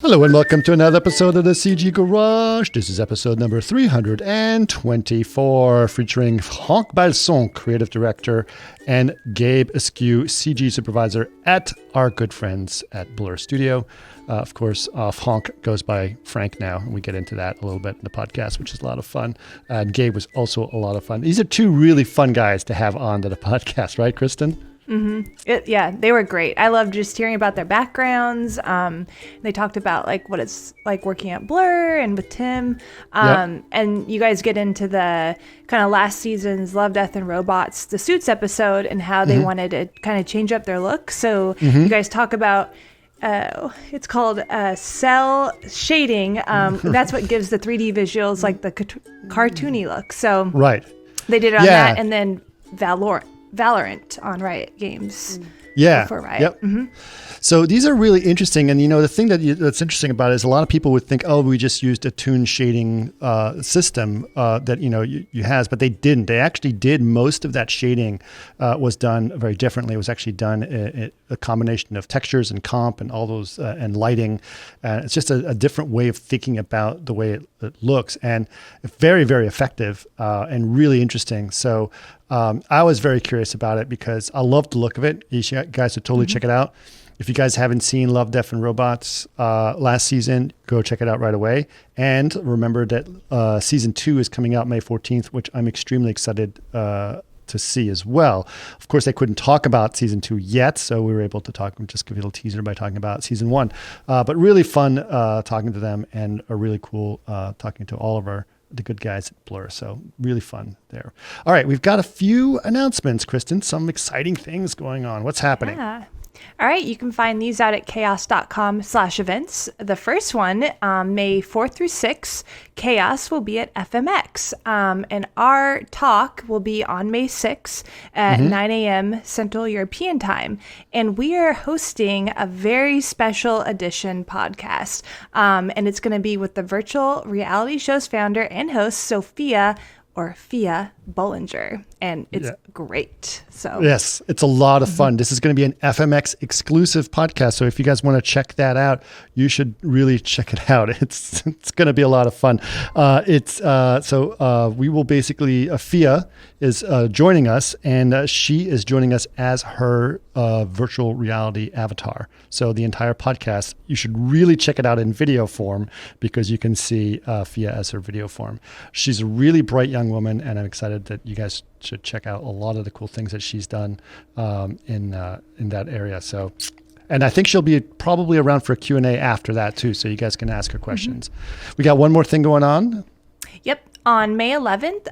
Hello and welcome to another episode of the CG Garage. This is episode number 324, featuring Franck Balson, creative director, and Gabe Askew, CG supervisor at our good friends at Blur Studio. Of course, Franck goes by Frank now, and we get into that a little bit in the podcast, which is a lot of fun. And Gabe was also a lot of fun. These are two really fun guys to have on to the podcast, right, Kristen? Mm-hmm. Yeah, they were great. I loved just hearing about their backgrounds. They talked about like what it's like working at Blur and with Tim. And you guys get into the kind of last season's Love, Death, and Robots, the Suits episode, and how they wanted to kind of change up their look. So you guys talk about it's called cel-shading. That's what gives the 3D visuals like the cartoony look. So they did it on that, and then Valerant on Riot Games. For Riot. Yep. So these are really interesting. And, the thing that's interesting about it is a lot of people would think, we just used a toon shading system that, you has, but they didn't. They actually did most of that shading was done very differently. It was actually done a combination of textures and comp and all those and lighting. It's just a different way of thinking about the way it looks, and very, very effective and really interesting. So I was very curious about it because I love the look of it. You guys should totally check it out. If you guys haven't seen Love, Death, and Robots last season, go check it out right away. And remember that season 2 is coming out May 14th, which I'm extremely excited to see as well. Of course, I couldn't talk about season 2 yet, so we were able to just give you a little teaser by talking about season 1. But really fun talking to them, and a really cool talking to all of the good guys at Blur. So really fun there. All right, we've got a few announcements, Kristen. Some exciting things going on. What's happening? Yeah. All right, you can find these out at chaos.com/events. The first one, May 4th through 6th, Chaos will be at FMX. And our talk will be on May 6th at 9 a.m. Central European Time. And we are hosting a very special edition podcast. And it's going to be with the virtual reality show's founder and host, Sophia Bollinger, and it's great. So yes, it's a lot of fun. This is going to be an FMX exclusive podcast. So if you guys want to check that out, you should really check it out. It's going to be a lot of fun. We will basically, Fia is joining us, and she is joining us as her virtual reality avatar. So the entire podcast, you should really check it out in video form, because you can see Fia as her video form. She's a really bright young woman, and I'm excited that you guys should check out a lot of the cool things that she's done in that area. So, and I think she'll be probably around for a Q&A after that too, so you guys can ask her questions. We got one more thing going on. Yep. On May 11th,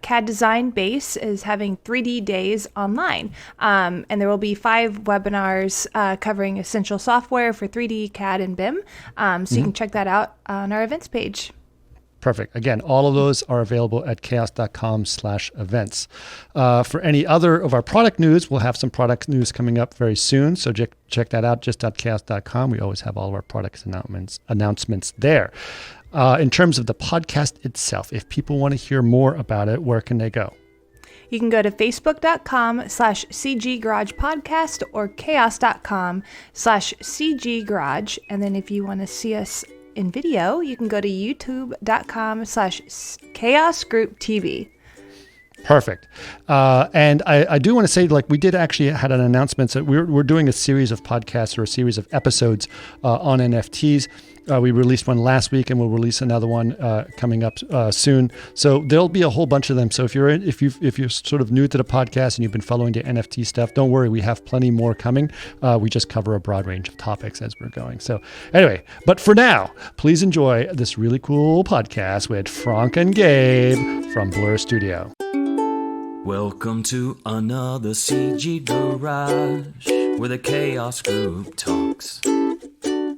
CAD Design Base is having 3D days online. And there will be 5 webinars covering essential software for 3D, CAD, and BIM. So you can check that out on our events page. Perfect. Again, all of those are available at chaos.com/events. For any other of our product news, we'll have some product news coming up very soon. So check that out, just.chaos.com. We always have all of our products announcements there. In terms of the podcast itself, if people want to hear more about it, where can they go? You can go to facebook.com/CG Garage Podcast or chaos.com/CG Garage. And then if you want to see us in video, you can go to youtube.com/Chaos Group TV. Perfect. And I do want to say, we did actually had an announcement that we're doing a series of podcasts, or a series of episodes on NFTs. We released one last week, and we'll release another one coming up soon. So there'll be a whole bunch of them. So if you're sort of new to the podcast and you've been following the NFT stuff, don't worry, we have plenty more coming. We just cover a broad range of topics as we're going. So anyway, but for now, please enjoy this really cool podcast with Franck and Gabe from Blur Studio. Welcome to another CG Garage, where the Chaos Group talks.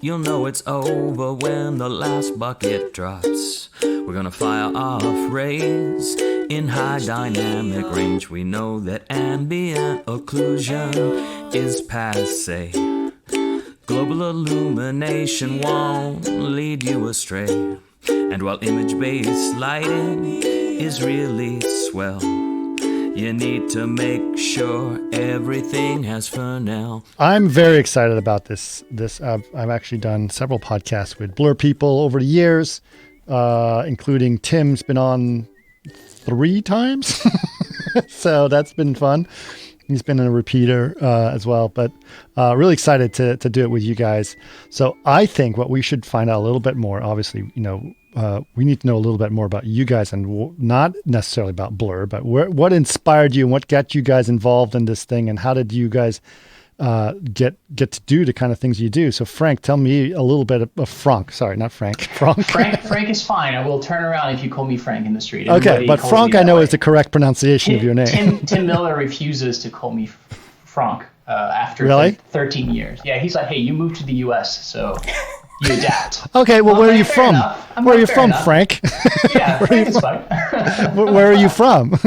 You'll know it's over when the last bucket drops. We're gonna fire off rays in high dynamic range. We know that ambient occlusion is passé. Global illumination won't lead you astray. And while image-based lighting is really swell, You need to make sure everything has for now. I'm very excited about this. I've actually done several podcasts with Blur people over the years, including Tim's been on 3 times. So that's been fun. He's been a repeater as well, but really excited to do it with you guys. So I think what we should find out a little bit more, obviously, we need to know a little bit more about you guys, and not necessarily about Blur, but what inspired you and what got you guys involved in this thing, and how did you guys get to do the kind of things you do? So Frank, tell me a little bit of Franck. Sorry, not Frank. Franck. Frank is fine. I will turn around if you call me Frank in the street. Okay, but Franck I know is the correct pronunciation of your name. Tim Miller refuses to call me Franck after really? 13 years. Yeah, he's like, hey, you moved to the U.S., so you adapt. Okay, well, where are you from? Where are you from, Frank? Yeah, Frank is fine. Where are you from?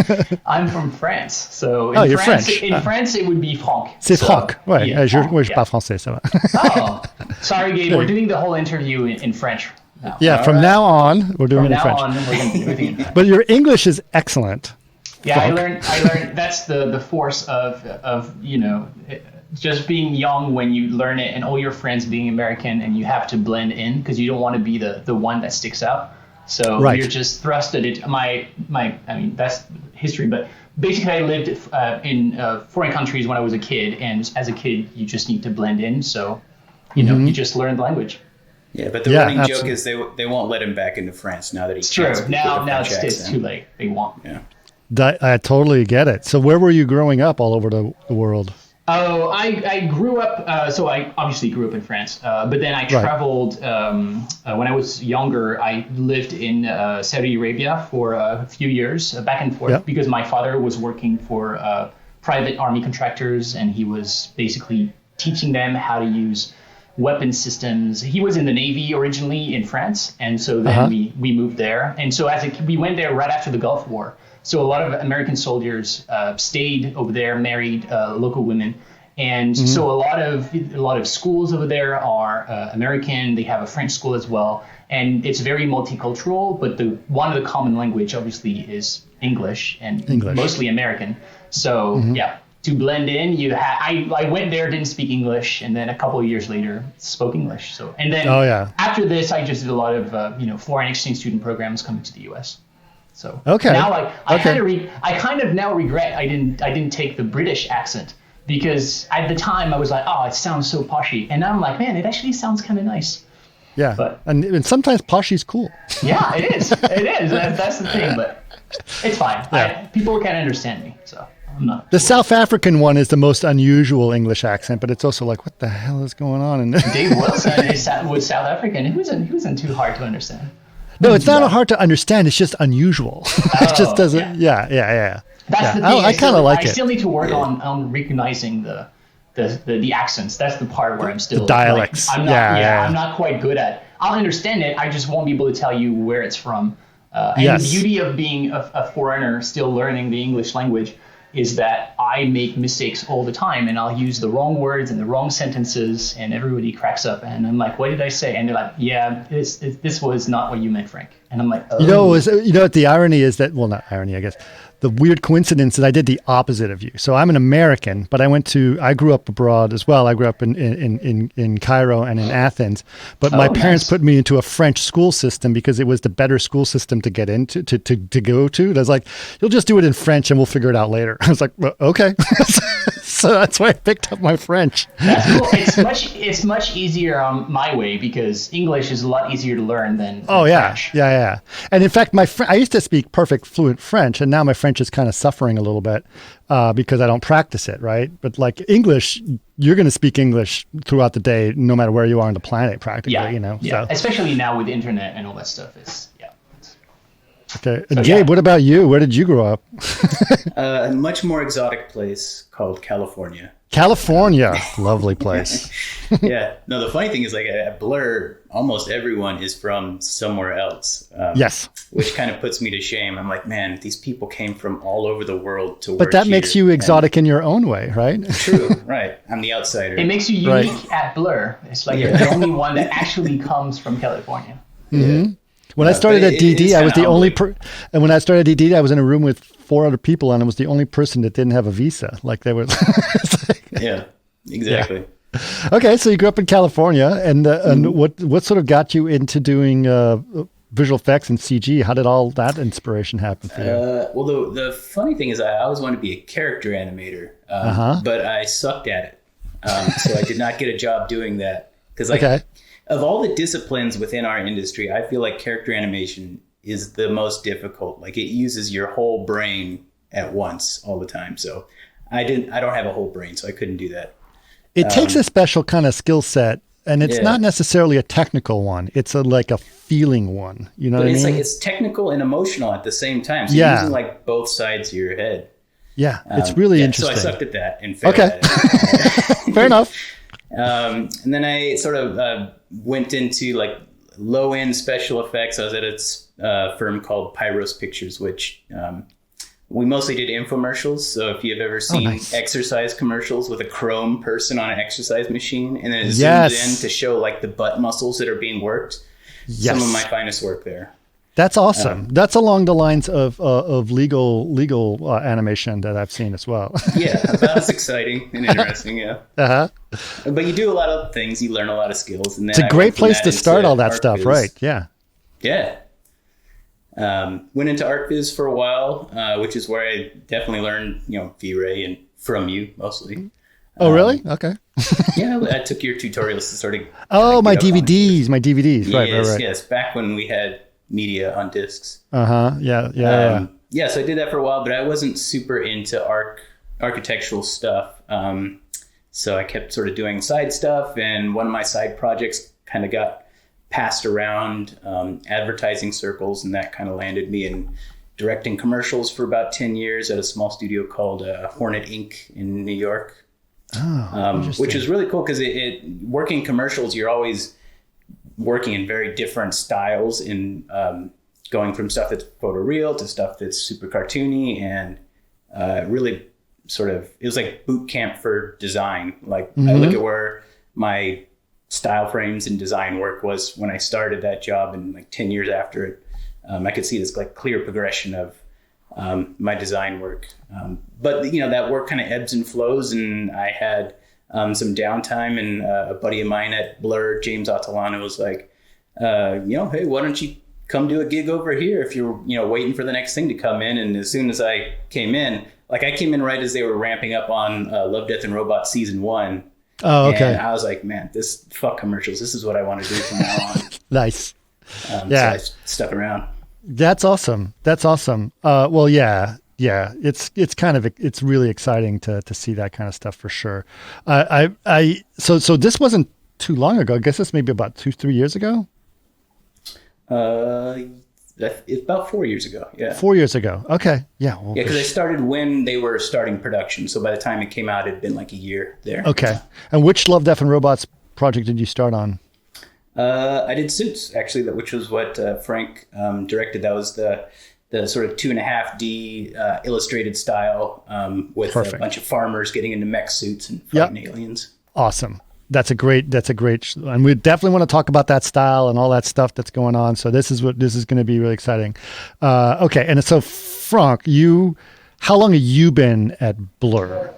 I'm from France. So you're France, French. In France, it would be Franck. C'est Franck. Ouais, yeah, je parle français, ça va. Oh, sorry, Gabe. We're doing the whole interview in French now. Yeah, from now on, we're doing it in French. From now on, we're going to do everything in French. But your English is excellent. Yeah, I learned that's the force of just being young when you learn it, and all your friends being American, and you have to blend in because you don't want to be the one that sticks out. So right. You're just thrusted into I mean, that's history, but basically I lived in foreign countries when I was a kid, and as a kid you just need to blend in. So you just learn the language. Yeah, but the running joke is they won't let him back into France now that he's true. Now it's too late. They won't. Yeah. I totally get it. So where were you growing up all over the world? Oh, I grew up, so I obviously grew up in France, but then I traveled, when I was younger, I lived in Saudi Arabia for a few years, back and forth, because my father was working for private army contractors, and he was basically teaching them how to use weapon systems. He was in the Navy originally in France, and so then we moved there. And so we went there right after the Gulf War. So a lot of American soldiers stayed over there, married local women, and so a lot of schools over there are American. They have a French school as well, and it's very multicultural. But one of the common language, obviously, is English, and mostly American. So to blend in, I went there, didn't speak English, and then a couple of years later spoke English. So and then after this, I just did a lot of foreign exchange student programs coming to the U.S. So now I kind of now regret I didn't take the British accent, because at the time I was like, oh, it sounds so poshy, and now I'm like, man, it actually sounds kind of nice. Yeah, but and sometimes poshy's cool. Yeah, it is. It is. That's the thing, but it's fine. Yeah. People can understand me, so I'm not. The South African one is the most unusual English accent, but it's also like, what the hell is going on? Dave Wilson was South African. He wasn't too hard to understand. No, it's not hard to understand. It's just unusual. It just doesn't. Yeah. That's the thing. I kind of like it. I still need to work on recognizing the accents. That's the part where I'm still the dialects. I'm not quite good at. I'll understand it. I just won't be able to tell you where it's from. And the beauty of being a foreigner still learning the English language is that I make mistakes all the time, and I'll use the wrong words and the wrong sentences, and everybody cracks up, and I'm like, what did I say? And they're like, yeah, this was not what you meant, Frank. And I'm like, oh. You know what the irony is that, well, not irony, I guess. The weird coincidence that I did the opposite of you. So I'm an American, but I grew up abroad as well. I grew up in Cairo and in Athens, but my parents put me into a French school system because it was the better school system to get into, to go to. And I was like, you'll just do it in French and we'll figure it out later. I was like, well, okay. So that's why I picked up my French. That's cool. It's much easier my way, because English is a lot easier to learn than French. Yeah. And in fact, I used to speak perfect fluent French, and now my French is kind of suffering a little bit because I don't practice it, right? But like English, you're going to speak English throughout the day, no matter where you are on the planet, practically. Yeah. So. Especially now with the internet and all that stuff. Okay. And Gabe, what about you? Where did you grow up? A much more exotic place called California. California, lovely place. Yeah. No, the funny thing is, like at Blur, almost everyone is from somewhere else. Yes. Which kind of puts me to shame. I'm like, man, these people came from all over the world to work. But that makes you exotic in your own way, right? True. Right. I'm the outsider. It makes you unique at Blur. It's like you're the only one that actually comes from California. Mm-hmm. When I started at DD, I was the only humbling. and when I started at DD, I was in a room with 4 other people, and I was the only person that didn't have a visa. Like they were. Yeah, exactly. Okay, so you grew up in California, and what sort of got you into doing visual effects and CG? How did all that inspiration happen for you? Well, the funny thing is, I always wanted to be a character animator, but I sucked at it. So I did not get a job doing that because, of all the disciplines within our industry, I feel like character animation is the most difficult. Like it uses your whole brain at once all the time. So I don't have a whole brain, so I couldn't do that. It takes a special kind of skill set, and it's not necessarily a technical one. It's like a feeling one. You know what I mean? Like it's technical and emotional at the same time. So you're using like both sides of your head. Yeah, it's really interesting. So I sucked at that and failed at it. Fair enough. And then I sort of went into like low-end special effects. I was at a firm called Pyros Pictures, which we mostly did infomercials. So if you've ever seen exercise commercials with a chrome person on an exercise machine, and then it zooms in to show like the butt muscles that are being worked, some of my finest work there. That's awesome. That's along the lines of legal animation that I've seen as well. Yeah, about as exciting and interesting. Yeah. But you do a lot of things. You learn a lot of skills, and then it's a great place to start all that stuff, right? Yeah. Yeah. Went into art viz for a while, which is where I definitely learned, V-Ray and from you mostly. Oh, really? Okay. Yeah, I took your tutorials to sort of. Oh, my DVDs. Right. Yes. Back when we had media on discs. Yeah. So I did that for a while, but I wasn't super into architectural stuff. So I kept sort of doing side stuff, and one of my side projects kind of got passed around advertising circles, and that kind of landed me in directing commercials for about 10 years at a small studio called Hornet Inc. in New York. Which is really cool because it working commercials, you're always working in very different styles in going from stuff that's photoreal to stuff that's super cartoony, and really sort of, it was like boot camp for design. Like I look at where my style frames and design work was when I started that job, and like 10 years after it, I could see this like clear progression of my design work. But that work kind of ebbs and flows, and I had some downtime, and a buddy of mine at Blur, James Atalano, was like, hey, why don't you come do a gig over here if you're, waiting for the next thing to come in. And as soon as I came in, like I came in right as they were ramping up on Love, Death and Robots season 1. Oh, okay. And I was like, man, fuck commercials. This is what I want to do from now on. Nice. So I stuck around. That's awesome. Well, yeah. It's really exciting to see that kind of stuff for sure. So this wasn't too long ago. I guess this maybe about 2-3 years ago. It's about 4 years ago. Yeah. 4 years ago. Okay. Yeah. Well, because I started when they were starting production. So by the time it came out, it'd been like a year there. Okay. And which Love, Death and Robots project did you start on? I did Suits, actually, which was what Franck directed. That was the sort of 2.5D illustrated style with a bunch of farmers getting into mech suits and fighting aliens. Awesome. That's a great, and we definitely want to talk about that style and all that stuff that's going on. So this is going to be really exciting. Okay. And so Franck, how long have you been at Blur?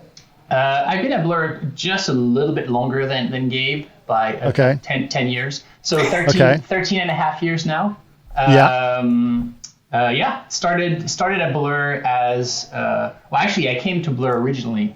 I've been at Blur just a little bit longer than Gabe by 10 years. So 13 and a half years now. Started at Blur as actually I came to Blur originally.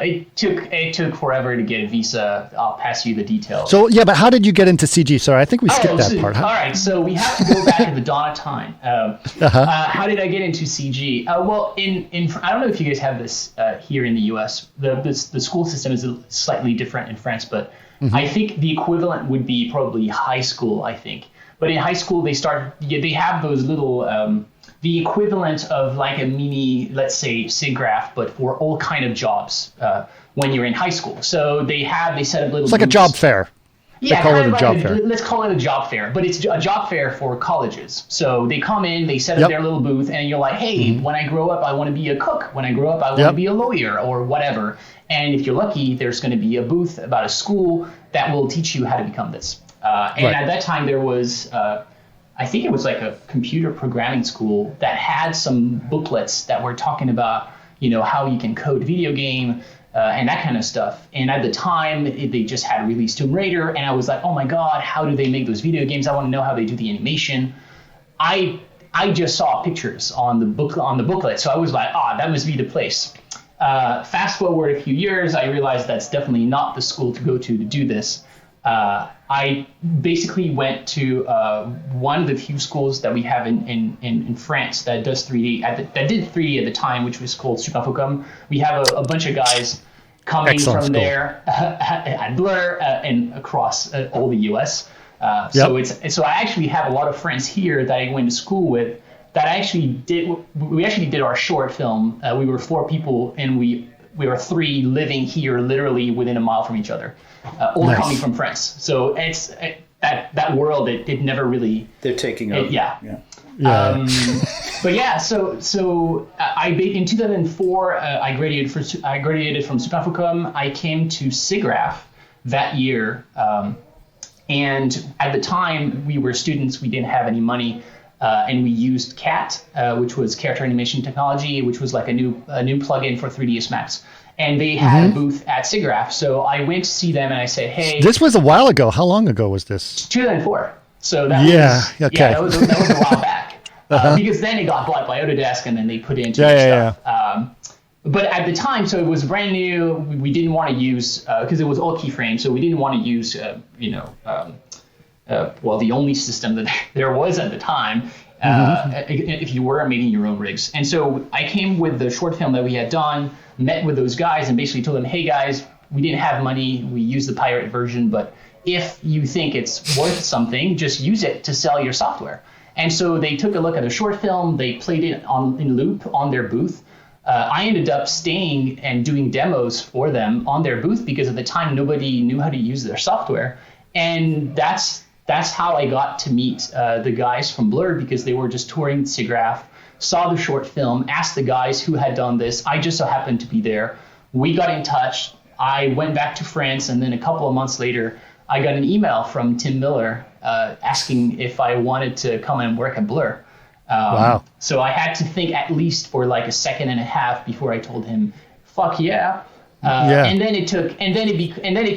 It took forever to get a visa. I'll pass you the details. So but how did you get into CG? Sorry, I think we skipped that part. All right, so we have to go back to the dawn of time. How did I get into CG? Well, I don't know if you guys have this here in the U.S. The school system is slightly different in France, but I think the equivalent would be probably high school. I think, but in high school they have those little. The equivalent of like a mini, let's say, SIGGRAPH, but for all kind of jobs when you're in high school. So they set up little. It's like a job fair. Yeah, let's call it a job fair, but it's a job fair for colleges. So they come in, they set up their little booth, and you're like, hey, when I grow up, I want to be a cook. When I grow up, I want to be a lawyer or whatever. And if you're lucky, there's going to be a booth about a school that will teach you how to become this. At that time, there was. I think it was like a computer programming school that had some booklets that were talking about, how you can code video game and that kind of stuff. And at the time, they just had released Tomb Raider, and I was like, oh my God, how do they make those video games? I want to know how they do the animation. I just saw pictures on the booklet, so I was like, that must be the place. Fast forward a few years, I realized that's definitely not the school to go to do this. I basically went to one of the few schools that we have in France that does 3D, that did 3D at the time, which was called Superfocom. We have a bunch of guys coming Excellent from school. there at Blur and across all the US. So I actually have a lot of friends here that I went to school with that we actually did our short film. We were 4 people, and we were 3 living here literally within a mile from each other, all Nice. coming from France. So it's that world, it never really... They're taking over. Yeah. Yeah. But yeah, so in 2004, I graduated from Superfocom. I came to SIGGRAPH that year. And at the time, we were students. We didn't have any money. And we used CAT, which was character animation technology, which was like a new plugin for 3ds Max. And they had a booth at SIGGRAPH. So I went to see them and I said, hey. This was a while ago. How long ago was this? 2004. So that was a while back. Because then it got bought by Autodesk, and then they put it into stuff. But at the time, so it was brand new. We didn't want to use, because it was all keyframes, so we didn't want to use, the only system that there was at the time, if you were making your own rigs. And so I came with the short film that we had done, met with those guys, and basically told them, hey guys, we didn't have money. We used the pirate version, but if you think it's worth something, just use it to sell your software. And so they took a look at the short film. They played it in loop on their booth. I ended up staying and doing demos for them on their booth because at the time nobody knew how to use their software. And that's how I got to meet the guys from Blur, because they were just touring SIGGRAPH, saw the short film, asked the guys who had done this. I just so happened to be there. We got in touch. I went back to France, and then a couple of months later, I got an email from Tim Miller asking if I wanted to come and work at Blur. Wow. So I had to think at least for like a second and a half before I told him, "Fuck yeah!" And then it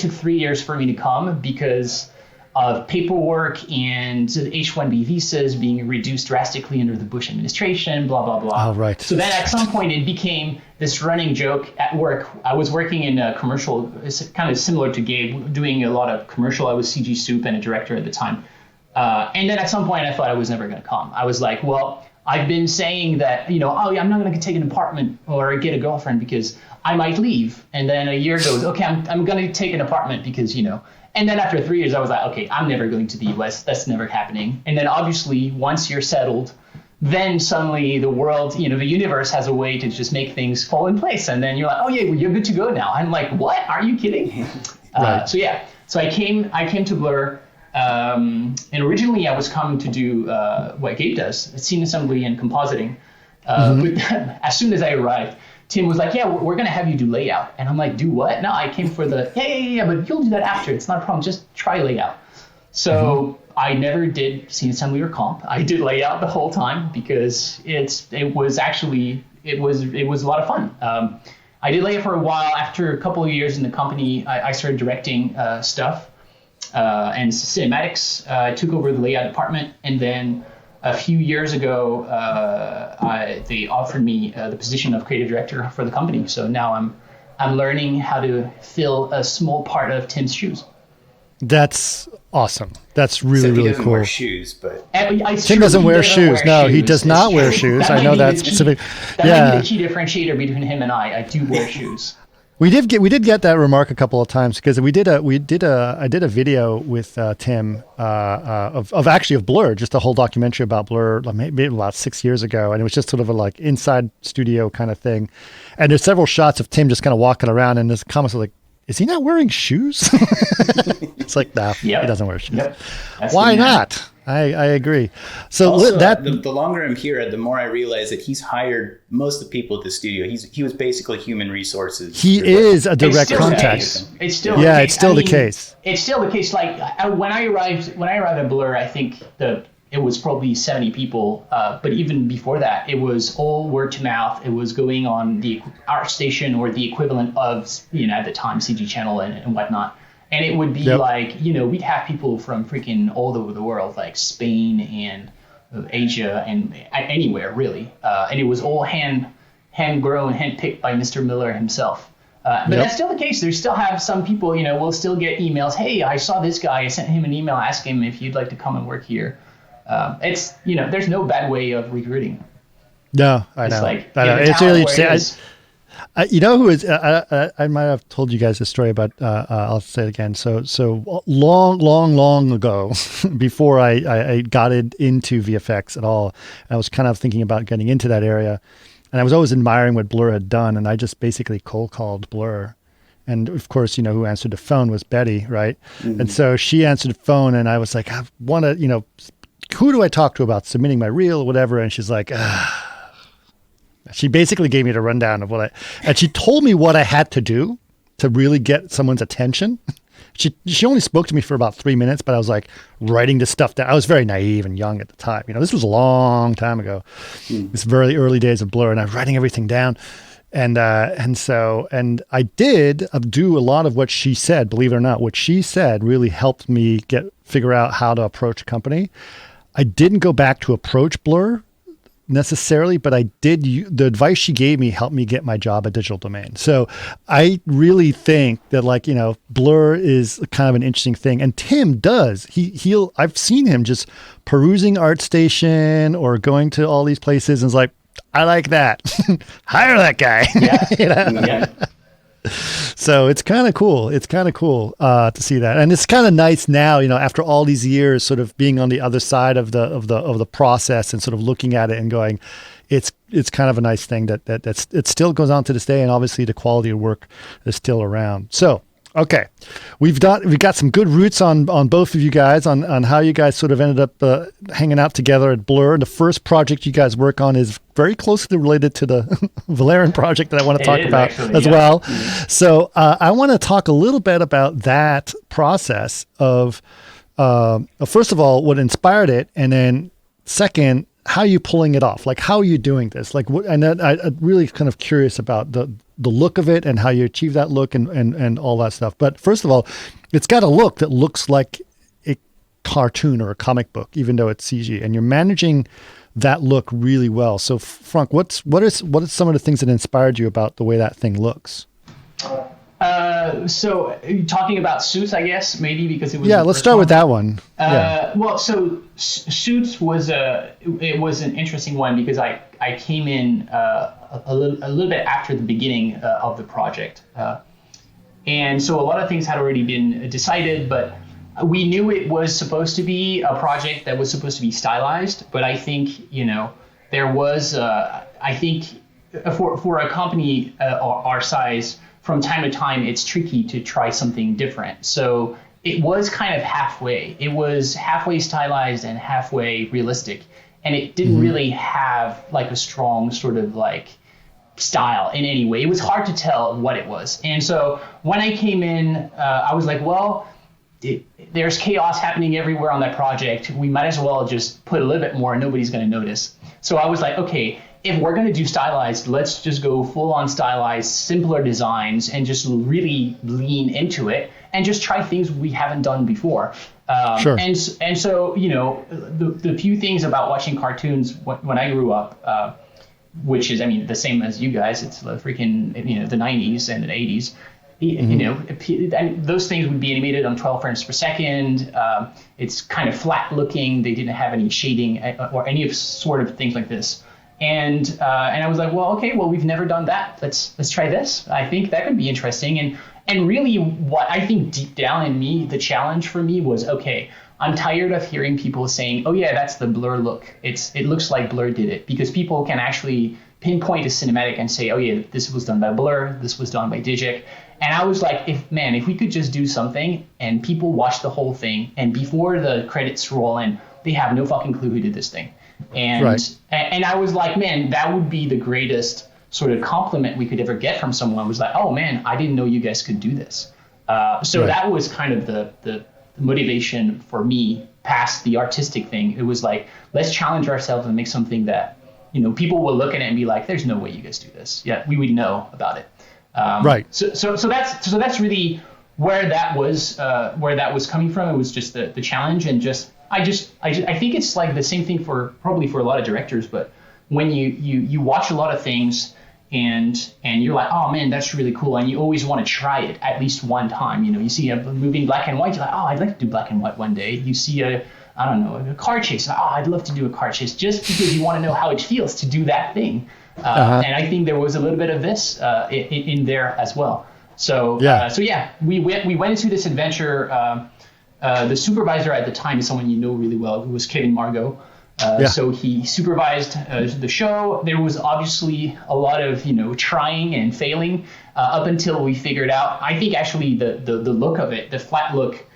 took 3 years for me to come because of paperwork and H-1B visas being reduced drastically under the Bush administration. Blah blah blah. Oh, right. So then at some point it became this running joke at work. I was working in a commercial, it's kind of similar to Gabe, doing a lot of commercial. I was CG Soup and a director at the time. And then at some point I thought I was never going to come. I was like, well, I've been saying that, I'm not going to take an apartment or get a girlfriend because I might leave. And then a year goes, okay, I'm going to take an apartment because, And then after 3 years, I was like, okay, I'm never going to the US. That's never happening. And then obviously, once you're settled, then suddenly the world, the universe has a way to just make things fall in place. And then you're like, oh yeah, well, you're good to go now. I'm like, what? Are you kidding? Right. So I came to Blur. And originally I was coming to do what Gabe does, scene assembly and compositing. But as soon as I arrived, Tim was like, yeah, we're going to have you do layout. And I'm like, do what? No, I came for yeah, but you'll do that after. It's not a problem. Just try layout. So I never did scene assembly or comp. I did layout the whole time because it was a lot of fun. I did layout for a while. After a couple of years in the company, I started directing stuff. And cinematics. I took over the layout department, and then a few years ago, they offered me the position of creative director for the company. So now I'm learning how to fill a small part of Tim's shoes. That's awesome. That's really, Except really he doesn't cool. wear shoes, but Tim doesn't wear shoes. No, he does not wear shoes. I know that specific. That might be the key differentiator between him and I. I do wear shoes. We did get that remark a couple of times because I did a video with Tim of Blur, just a whole documentary about Blur, maybe about 6 years ago, and it was just sort of a like inside studio kind of thing. And there's several shots of Tim just kind of walking around, and his comments are like, "Is he not wearing shoes?" It's like, nah, he doesn't wear shoes. Yep. Why not? I agree. So also, that the longer I'm here, the more I realize that he's hired most of the people at the studio. He was basically human resources. he is a direct contact. It's still the case. It's still the case. Like when I arrived at Blur, I think the it was probably 70 people. But even before that, it was all word to mouth. It was going on the ArtStation or the equivalent of, at the time, CG Channel and whatnot. And it would be like, we'd have people from freaking all over the world, like Spain and Asia and anywhere, really. And it was all hand-grown, hand-picked by Mr. Miller himself. But that's still the case. There still have some people, will still get emails. Hey, I saw this guy. I sent him an email asking him if you'd like to come and work here. It's, there's no bad way of recruiting. No, I know. It's really interesting. Who is, I might have told you guys a story about, I'll say it again. So long ago, before I got into VFX at all, I was kind of thinking about getting into that area. And I was always admiring what Blur had done. And I just basically cold called Blur. And of course, who answered the phone was Betty, right? Mm-hmm. And so she answered the phone and I was like, I want to, who do I talk to about submitting my reel or whatever? And she's like, She basically gave me the rundown of and she told me what I had to do to really get someone's attention. She only spoke to me for about 3 minutes, but I was like writing this stuff down. I was very naive and young at the time. This was a long time ago. It's very early days of Blur, and I was writing everything down. And I did do a lot of what she said. Believe it or not, what she said really helped me figure out how to approach a company. I didn't go back to approach Blur necessarily, but I did. The advice she gave me helped me get my job at Digital Domain. So I really think that Blur is kind of an interesting thing. And Tim does. I've seen him just perusing ArtStation or going to all these places and is like, I like that. Hire that guy. Yeah. Yeah. So it's kind of cool. It's kind of cool to see that, and it's kind of nice now. After all these years, sort of being on the other side of the process and sort of looking at it and going, it's kind of a nice thing that it still goes on to this day, and obviously the quality of work is still around. So. Okay, we've got some good roots on both of you guys on how you guys sort of ended up hanging out together at Blur. The first project you guys work on is very closely related to the Valerant project that I want to talk about as well. Mm-hmm. So I want to talk a little bit about that process of first of all what inspired it, and then second, how are you pulling it off? Like, how are you doing this? Like, what? And I'm really kind of curious about the look of it and how you achieve that look and all that stuff. But first of all, it's got a look that looks like a cartoon or a comic book, even though it's CG, and you're managing that look really well. So, Franck, what are some of the things that inspired you about the way that thing looks? So talking about Suits, I guess, maybe because it was. Yeah, let's start with that one. Well, so Suits was an interesting one because I came in a little bit after the beginning of the project, and so a lot of things had already been decided, but we knew it was supposed to be a project that was supposed to be stylized. But I think there was I think for a company our size. From time to time, it's tricky to try something different. So it was kind of halfway. It was halfway stylized and halfway realistic. And it didn't really have like a strong sort of like style in any way. It was hard to tell what it was. And so when I came in, I was like, well, there's chaos happening everywhere on that project. We might as well just put a little bit more and nobody's going to notice. So I was like, okay, if we're going to do stylized, let's just go full on stylized, simpler designs and just really lean into it and just try things we haven't done before. Sure. And so, the few things about watching cartoons when I grew up, which is, I mean, the same as you guys, it's the freaking, the 90s and the 80s. Those things would be animated on 12 frames per second. It's kind of flat looking. They didn't have any shading or any sort of things like this. And I was like, well, okay, we've never done that. Let's try this. I think that could be interesting. And really what I think deep down in me, the challenge for me was, okay, I'm tired of hearing people saying, oh yeah, that's the Blur look. It looks like Blur did it, because people can actually pinpoint a cinematic and say, oh yeah, this was done by Blur, this was done by Digic. And I was like, if we could just do something and people watch the whole thing, and before the credits roll in, they have no fucking clue who did this thing. And right. And I was like, man, that would be the greatest sort of compliment we could ever get from someone. Was like, oh man, I didn't know you guys could do this. So right. That was kind of the motivation for me past the artistic thing. It was like, let's challenge ourselves and make something that, people will look at it and be like, there's no way you guys do this. Yeah, we would know about it. Right. So that's really where that was coming from. It was just the challenge, and I think it's like the same thing probably for a lot of directors. But when you watch a lot of things and you're like, oh man, that's really cool, and you always want to try it at least one time. You see a movie in black and white, you're like, oh, I'd like to do black and white one day. You see a car chase, like, oh, I'd love to do a car chase, just because you want to know how it feels to do that thing. And I think there was a little bit of this in there as well. So we went into this adventure. The supervisor at the time is someone you know really well, who was Kevin Margot. So he supervised the show. There was obviously a lot of trying and failing up until we figured out. I think actually the look of it, the flat look,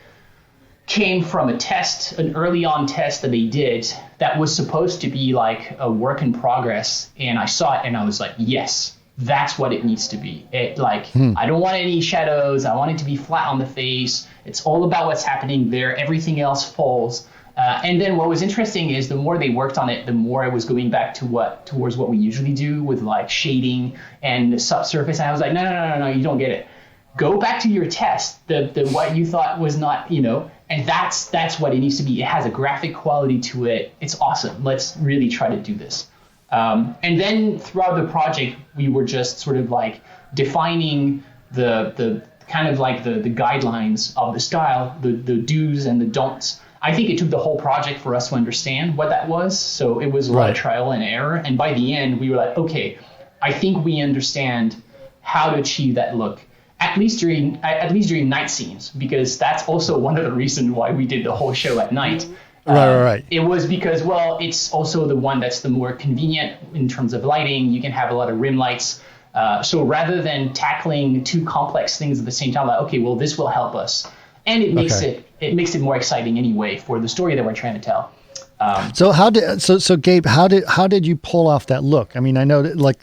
came from an early on test that they did that was supposed to be like a work in progress. And I saw it and I was like, yes, that's what it needs to be. I don't want any shadows. I want it to be flat on the face. It's all about what's happening there. Everything else falls. And then what was interesting is the more they worked on it, the more it was going back towards what we usually do with like shading and the subsurface. And I was like, no, you don't get it. Go back to your test, the what you thought was not, and that's what it needs to be. It has a graphic quality to it. It's awesome. Let's really try to do this. And then throughout the project, we were just sort of like defining the kind of like the guidelines of the style, the do's and the don'ts. I think it took the whole project for us to understand what that was. So it was a lot of trial and error. And by the end, we were like, okay, I think we understand how to achieve that look. At least during night scenes, because that's also one of the reasons why we did the whole show at night. Right. It was because, well, it's also the one that's the more convenient in terms of lighting. You can have a lot of rim lights. So rather than tackling two complex things at the same time, like, okay, well, this will help us, and it makes it more exciting anyway for the story that we're trying to tell. So Gabe, how did you pull off that look? I mean, I know that like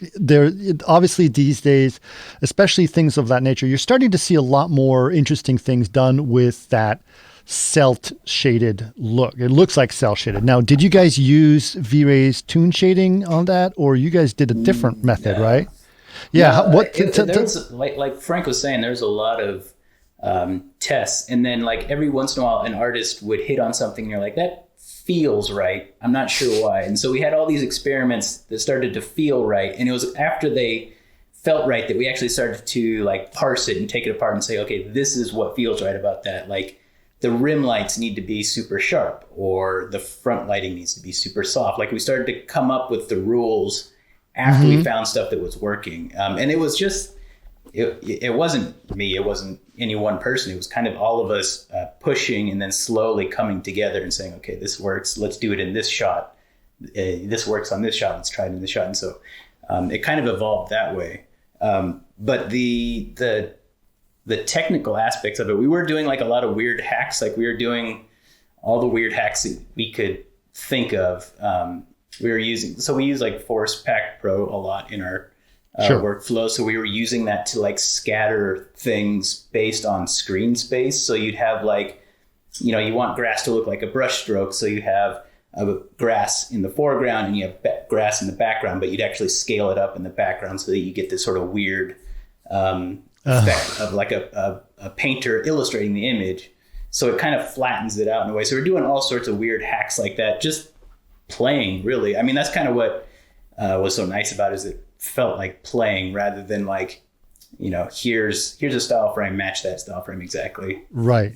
obviously these days, especially things of that nature, you're starting to see a lot more interesting things done with that cel-shaded look. It looks like cel-shaded. Now, did you guys use V-Ray's toon shading on that, or you guys did a different method, right? Yeah. Like Frank was saying, there's a lot of tests, and then like every once in a while, an artist would hit on something, and you're like, that feels right. I'm not sure why. And so we had all these experiments that started to feel right. And it was after they felt right that we actually started to like parse it and take it apart and say, okay, this is what feels right about that. Like the rim lights need to be super sharp, or the front lighting needs to be super soft. Like we started to come up with the rules after we found stuff that was working. And it was just, it wasn't me, it wasn't any one person. It was kind of all of us pushing and then slowly coming together and saying, okay, this works. Let's do it in this shot. This works on this shot. Let's try it in this shot. And so it kind of evolved that way. But the technical aspects of it, we were doing like a lot of weird hacks. Like we were doing all the weird hacks that we could think of. We use like Force Pack Pro a lot in our workflow. So we were using that to like scatter things based on screen space. So you'd have like, you want grass to look like a brush stroke. So you have grass in the foreground and you have grass in the background, but you'd actually scale it up in the background so that you get this sort of weird effect of like a painter illustrating the image. So it kind of flattens it out in a way. So we're doing all sorts of weird hacks like that, just playing, really. I mean, that's kind of what was so nice about it, is it felt like playing rather than like, here's a style frame, match that style frame exactly. Right.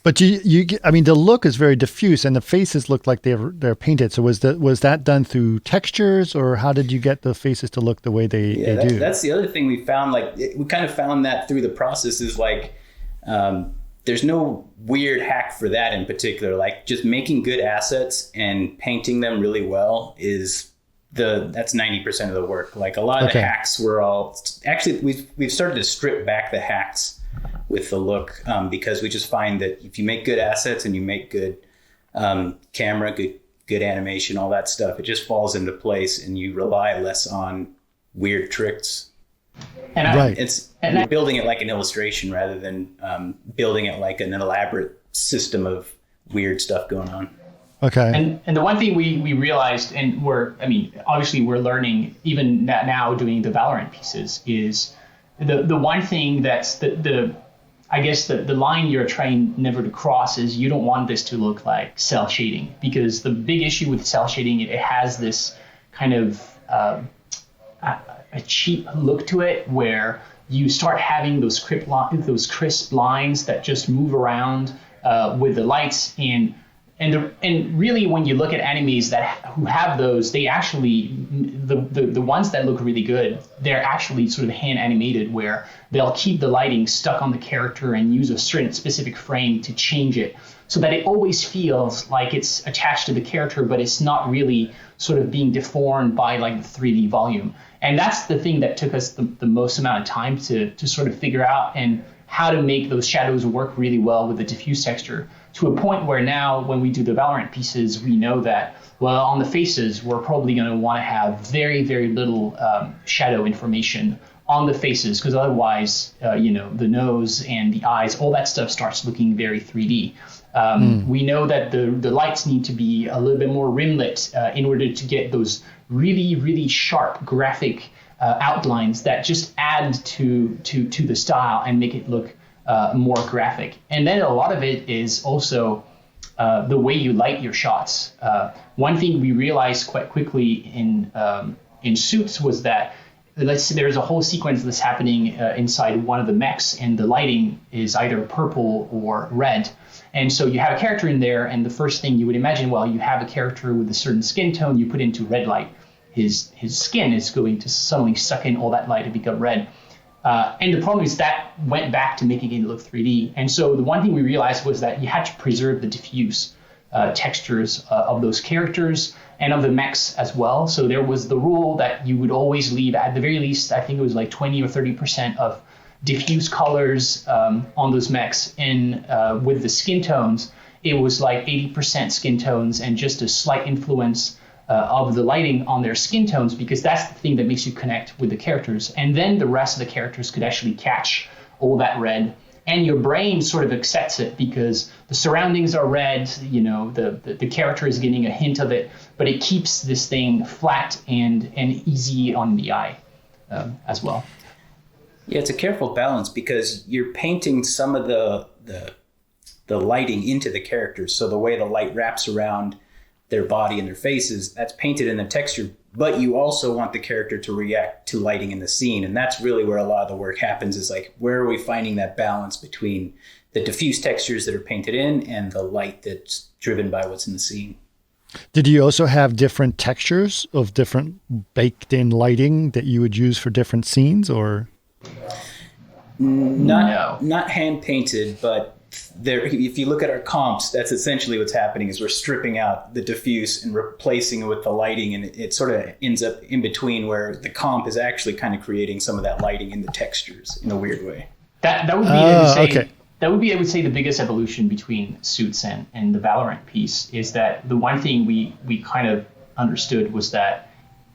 But I mean, the look is very diffuse, and the faces look like they're painted. So was that done through textures, or how did you get the faces to look the way they do? That's the other thing we found. Like we kind of found that through the process is like, there's no weird hack for that in particular. Like just making good assets and painting them really well that's 90% of the work. Like a lot of the hacks were all actually we've started to strip back the hacks with the look, because we just find that if you make good assets and you make good camera, good animation, all that stuff, it just falls into place and you rely less on weird tricks. And you're building it like an illustration rather than building it like an elaborate system of weird stuff going on. Okay. And the one thing we realized, and obviously we're learning even now doing the Valorant pieces, is the one thing that's I guess the line you're trying never to cross is you don't want this to look like cel shading, because the big issue with cel shading, it has this kind of a cheap look to it, where you start having those crisp lines that just move around with the lights, and really when you look at enemies who have those, they actually the ones that look really good, they're actually sort of hand animated, where they'll keep the lighting stuck on the character and use a certain specific frame to change it, so that it always feels like it's attached to the character, but it's not really sort of being deformed by like the 3D volume. And that's the thing that took us the most amount of time to sort of figure out, and how to make those shadows work really well with the diffuse texture, to a point where now when we do the Valorant pieces, we know that, well, on the faces, we're probably going to want to have very, very little shadow information on the faces, because otherwise, the nose and the eyes, all that stuff starts looking very 3D. We know that the lights need to be a little bit more rimlit in order to get those really, really sharp graphic outlines that just add to the style and make it look more graphic. And then a lot of it is also the way you light your shots. One thing we realized quite quickly in Suits was that, let's say there's a whole sequence that's happening inside one of the mechs, and the lighting is either purple or red. And so you have a character in there, and the first thing you would imagine, well, you have a character with a certain skin tone, you put into red light, his skin is going to suddenly suck in all that light and become red. And the problem is that went back to making it look 3D. And so the one thing we realized was that you had to preserve the diffuse textures of those characters and of the mechs as well. So there was the rule that you would always leave, at the very least, I think it was like 20 or 30% of diffuse colors on those mechs. And with the skin tones, it was like 80% skin tones and just a slight influence of the lighting on their skin tones, because that's the thing that makes you connect with the characters. And then the rest of the characters could actually catch all that red, and your brain sort of accepts it because the surroundings are red, the character is getting a hint of it, but it keeps this thing flat and easy on the eye as well. Yeah, it's a careful balance, because you're painting some of the lighting into the characters. So the way the light wraps around their body and their faces, that's painted in the texture, but you also want the character to react to lighting in the scene. And that's really where a lot of the work happens, is like, where are we finding that balance between the diffuse textures that are painted in and the light that's driven by what's in the scene? Did you also have different textures of different baked in lighting that you would use for different scenes, or? Not hand painted, but there, if you look at our comps, that's essentially what's happening, is we're stripping out the diffuse and replacing it with the lighting, and it sort of ends up in between, where the comp is actually kind of creating some of that lighting in the textures in a weird way. That would be okay. That would be, I would say, the biggest evolution between Suits and the Valorant piece, is that the one thing we kind of understood was that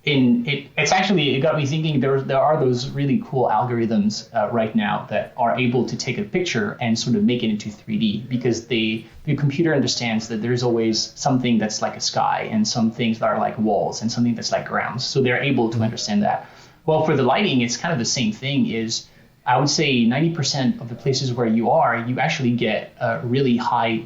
it got me thinking, there are those really cool algorithms right now that are able to take a picture and sort of make it into 3D, because the computer understands that there's always something that's like a sky and some things that are like walls and something that's like grounds. So they're able to understand that. Well, for the lighting, it's kind of the same thing. Is I would say 90% of the places where you actually get a really high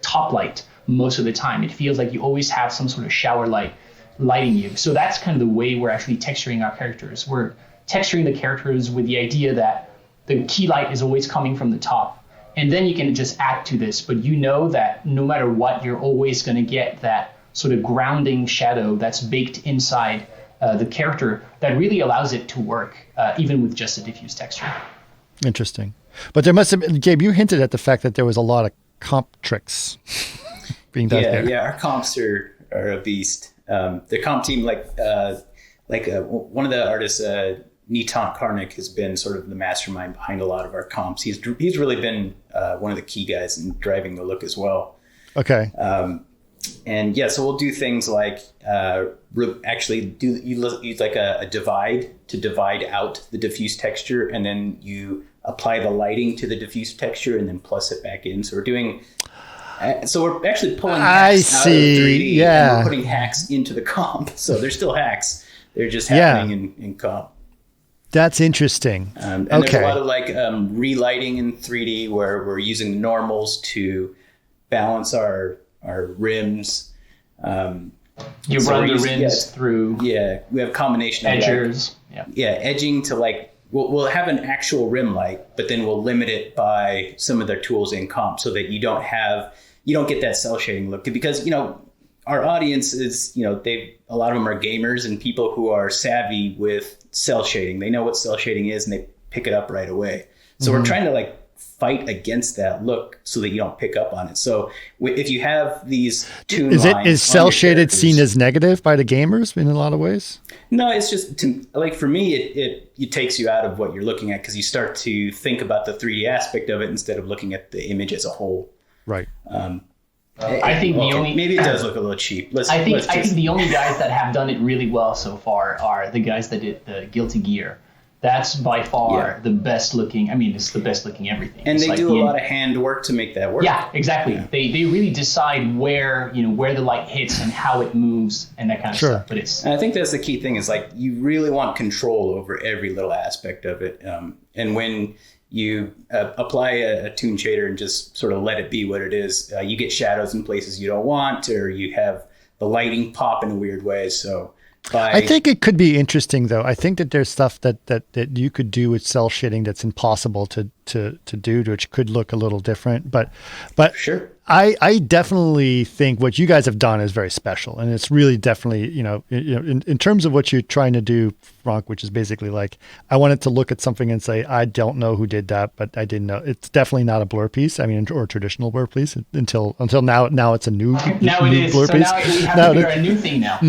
top light most of the time. It feels like you always have some sort of shower light lighting you. So that's kind of the way we're actually texturing our characters. We're texturing the characters with the idea that the key light is always coming from the top. And then you can just add to this, but you know that no matter what, you're always going to get that sort of grounding shadow that's baked inside the character that really allows it to work, even with just a diffuse texture. Interesting. But there must have been, Gabe, you hinted at the fact that there was a lot of comp tricks being done there. Yeah, our comps are a beast. The comp team, one of the artists, Nitan Karnik, has been sort of the mastermind behind a lot of our comps. He's really been one of the key guys in driving the look as well. Okay. And yeah, so we'll do things like use like a divide to divide out the diffuse texture, and then you apply the lighting to the diffuse texture and then plus it back in. So we're doing So we're actually pulling I hacks out of 3D, yeah. and we're putting hacks into the comp. So they're still hacks. They're just happening in comp. That's interesting. And there's a lot of like relighting in 3D where we're using the normals to balance our rims. You run the rims through. Yeah, we have a combination of edgers. Edging to like we'll have an actual rim light, but then we'll limit it by some of their tools in comp so that you don't get that cel shading look, because our audience is a lot of them are gamers and people who are savvy with cel shading. They know what cel shading is and they pick it up right away. So we're trying to like fight against that look so that you don't pick up on it. So if you have these toon lines, is cel shaded seen as negative by the gamers in a lot of ways? No, it's just like for me, it takes you out of what you're looking at because you start to think about the 3D aspect of it instead of looking at the image as a whole. Right. I think maybe it does look a little cheap. I think the only guys that have done it really well so far are the guys that did the Guilty Gear. That's by far the best looking. I mean, it's the best looking everything. And it's they do a lot of hand work to make that work. Yeah, exactly. Yeah. They really decide where the light hits and how it moves and that kind of stuff. But I think that's the key thing is like you really want control over every little aspect of it. And when you apply a toon shader and just sort of let it be what it is, you get shadows in places you don't want, or you have the lighting pop in a weird way. So. I think it could be interesting, though. I think that there's stuff that you could do with cel shading that's impossible to do, which could look a little different. But sure. I definitely think what you guys have done is very special, and it's really definitely in terms of what you're trying to do, Franck, which is basically like I wanted to look at something and say I don't know who did that, but I didn't know. It's definitely not a blur piece. I mean, or a traditional blur piece until now. Now it's a new now new it is. blur So piece. now we have to figure out a new thing now.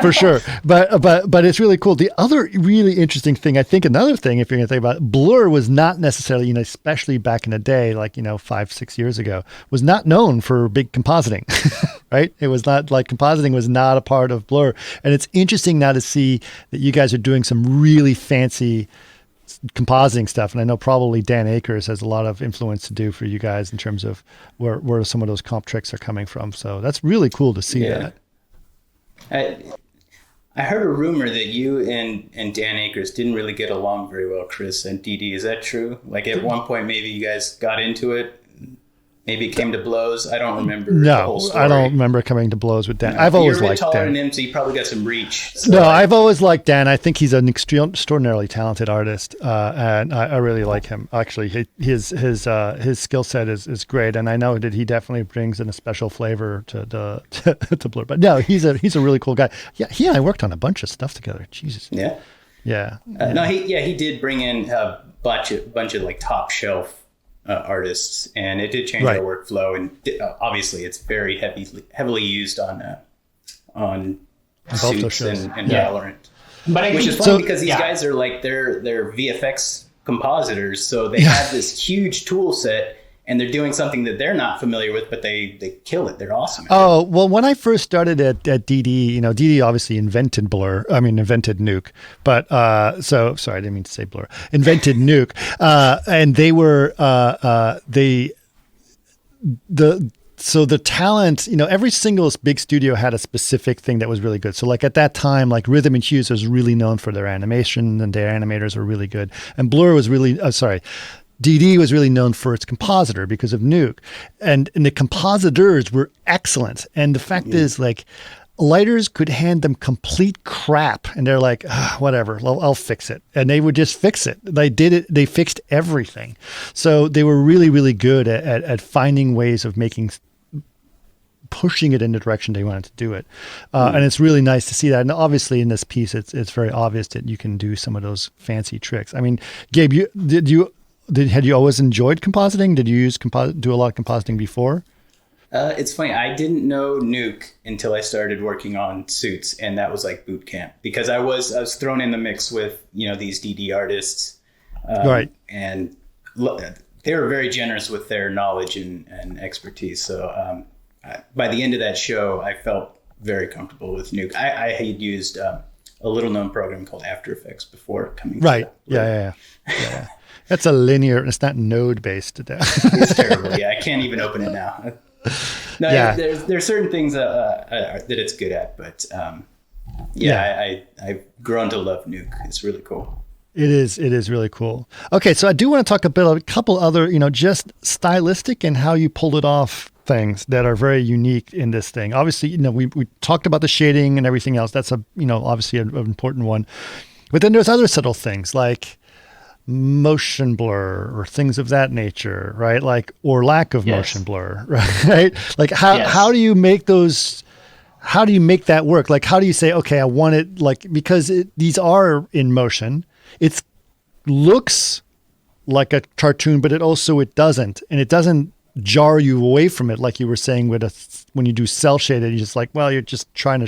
For sure. But it's really cool. The other really interesting thing, I think another thing, if you're going to think about it, blur was not necessarily, especially back in the day, like, 5-6 years ago, was not known for big compositing, right? It was not like compositing was not a part of blur. And it's interesting now to see that you guys are doing some really fancy compositing stuff. And I know probably Dan Akers has a lot of influence to do for you guys in terms of where some of those comp tricks are coming from. So that's really cool to see that. I heard a rumor that you and Dan Akers didn't really get along very well, Chris and DD. Is that true? Like at one point, maybe you guys got into it. Maybe it came to blows. I don't remember. No, the whole story. I don't remember coming to blows with Dan. No, I've always liked taller Dan. than him, so you probably got some reach. So No, I've always liked Dan. I think he's an extraordinarily talented artist, and I really like him. Actually, his skill set is great, and I know that he definitely brings in a special flavor to Blur. But no, he's a really cool guy. Yeah, he and I worked on a bunch of stuff together. Jesus. Yeah. No, he did bring in a bunch of like top shelf artists, and it did change our workflow. And obviously, it's very heavily used on suits and Valorant. But which is funny because these guys are like they're VFX compositors, so they have this huge tool set. And they're doing something that they're not familiar with, but they kill it. They're awesome. Oh, well, when I first started at DD, DD obviously invented Nuke. But so sorry, I didn't mean to say Blur. Invented Nuke, and they were So the talent, every single big studio had a specific thing that was really good. So like at that time, like Rhythm and Hues was really known for their animation, and their animators were really good. And Blur was really DD was really known for its compositor because of Nuke, and the compositors were excellent. And the fact is, like, lighters could hand them complete crap, and they're like, whatever, I'll fix it. And they would just fix it. They did it. They fixed everything. So they were really, really good at finding ways of pushing it in the direction they wanted to do it. And it's really nice to see that. And obviously in this piece, it's very obvious that you can do some of those fancy tricks. I mean, Gabe, had you always enjoyed compositing? Did you do a lot of compositing before? It's funny. I didn't know Nuke until I started working on suits, and that was like boot camp because I was thrown in the mix with these DD artists, right? And they were very generous with their knowledge and expertise. So by the end of that show, I felt very comfortable with Nuke. I had used a little known program called After Effects before coming. Right. Yeah. That's a linear. It's not node based. It's terrible. Yeah, I can't even open it now. No, Yeah. there's certain things that it's good at, but I've grown to love Nuke. It's really cool. It is really cool. Okay, so I do want to talk a couple other, just stylistic and how you pulled it off things that are very unique in this thing. Obviously, we talked about the shading and everything else. That's obviously an important one. But then there's other subtle things like motion blur or things of that nature, right? Like, or lack of motion blur, right? Like how do you make those? How do you make that work? Like, how do you say, okay, I want it because these are in motion. It looks like a cartoon, but it doesn't. And it doesn't jar you away from it. Like you were saying when you do cel shaded, you're just like, well, you're just trying to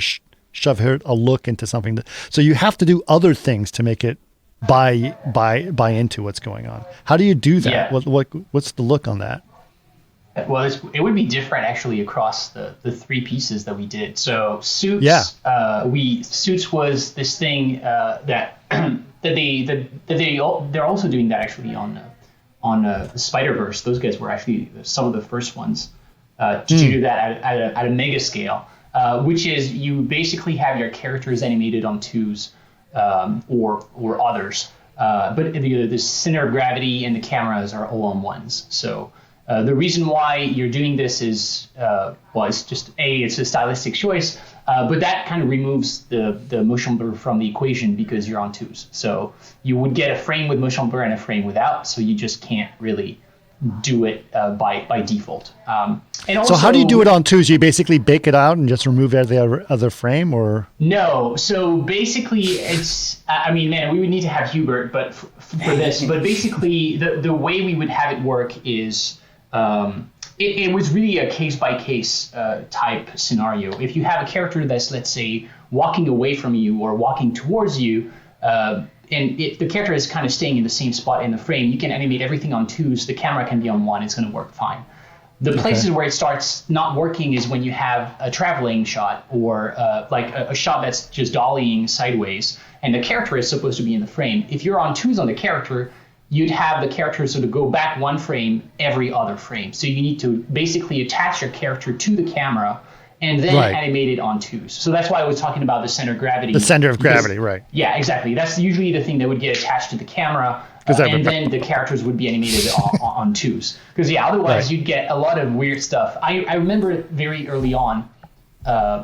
shove a look into something. So you have to do other things to make it buy into what's going on. How do you do that? Yeah. What's the look on that? Well, it would be different actually across the three pieces that we did. So Suits, Suits was this thing that they're also doing that actually on Spider-Verse. Those guys were actually some of the first ones to do that at a mega scale, which is you basically have your characters animated on twos or others, but the center of gravity and the cameras are all on ones. So the reason why you're doing this is, it's just it's a stylistic choice, but that kind of removes the motion blur from the equation because you're on twos. So you would get a frame with motion blur and a frame without, so you just can't really do it by default. And also, so how do you do it on twos? You basically bake it out and just remove every other frame, or? No. So basically it's, we would need to have Hubert, but for this, but basically the way we would have it work is, it was really a case-by-case type scenario. If you have a character that's, let's say, walking away from you or walking towards you, and if the character is kind of staying in the same spot in the frame, you can animate everything on twos. The camera can be on one. It's going to work fine. The places where it starts not working is when you have a traveling shot or a shot that's just dollying sideways, and the character is supposed to be in the frame. If you're on twos on the character, you'd have the character sort of go back one frame every other frame. So you need to basically attach your character to the camera and then animate it on twos. So that's why I was talking about the center of gravity. The center of gravity, right. Yeah, exactly. That's usually the thing that would get attached to the camera, and then the characters would be animated on twos. Because, otherwise you'd get a lot of weird stuff. I remember very early on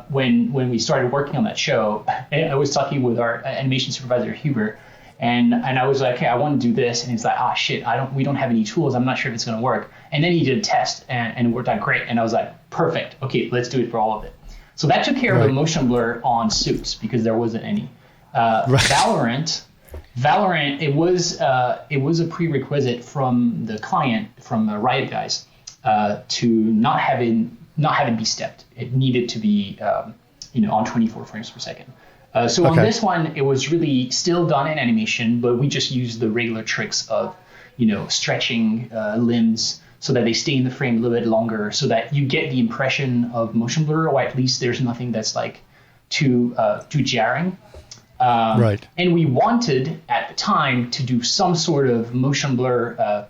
when we started working on that show, I was talking with our animation supervisor, Hubert, and I was like, hey, I want to do this. And he's like, shit, we don't have any tools. I'm not sure if it's going to work. And then he did a test and it worked out great. And I was like, perfect. Okay, let's do it for all of it. So that took care of the motion blur on Suits because there wasn't any. Valorant, it was a prerequisite from the client, from the Riot guys, to not have it be stepped. It needed to be, on 24 frames per second. So on this one, it was really still done in animation, but we just used the regular tricks of, stretching limbs so that they stay in the frame a little bit longer, so that you get the impression of motion blur, or at least there's nothing that's like too jarring. And we wanted at the time to do some sort of motion blur,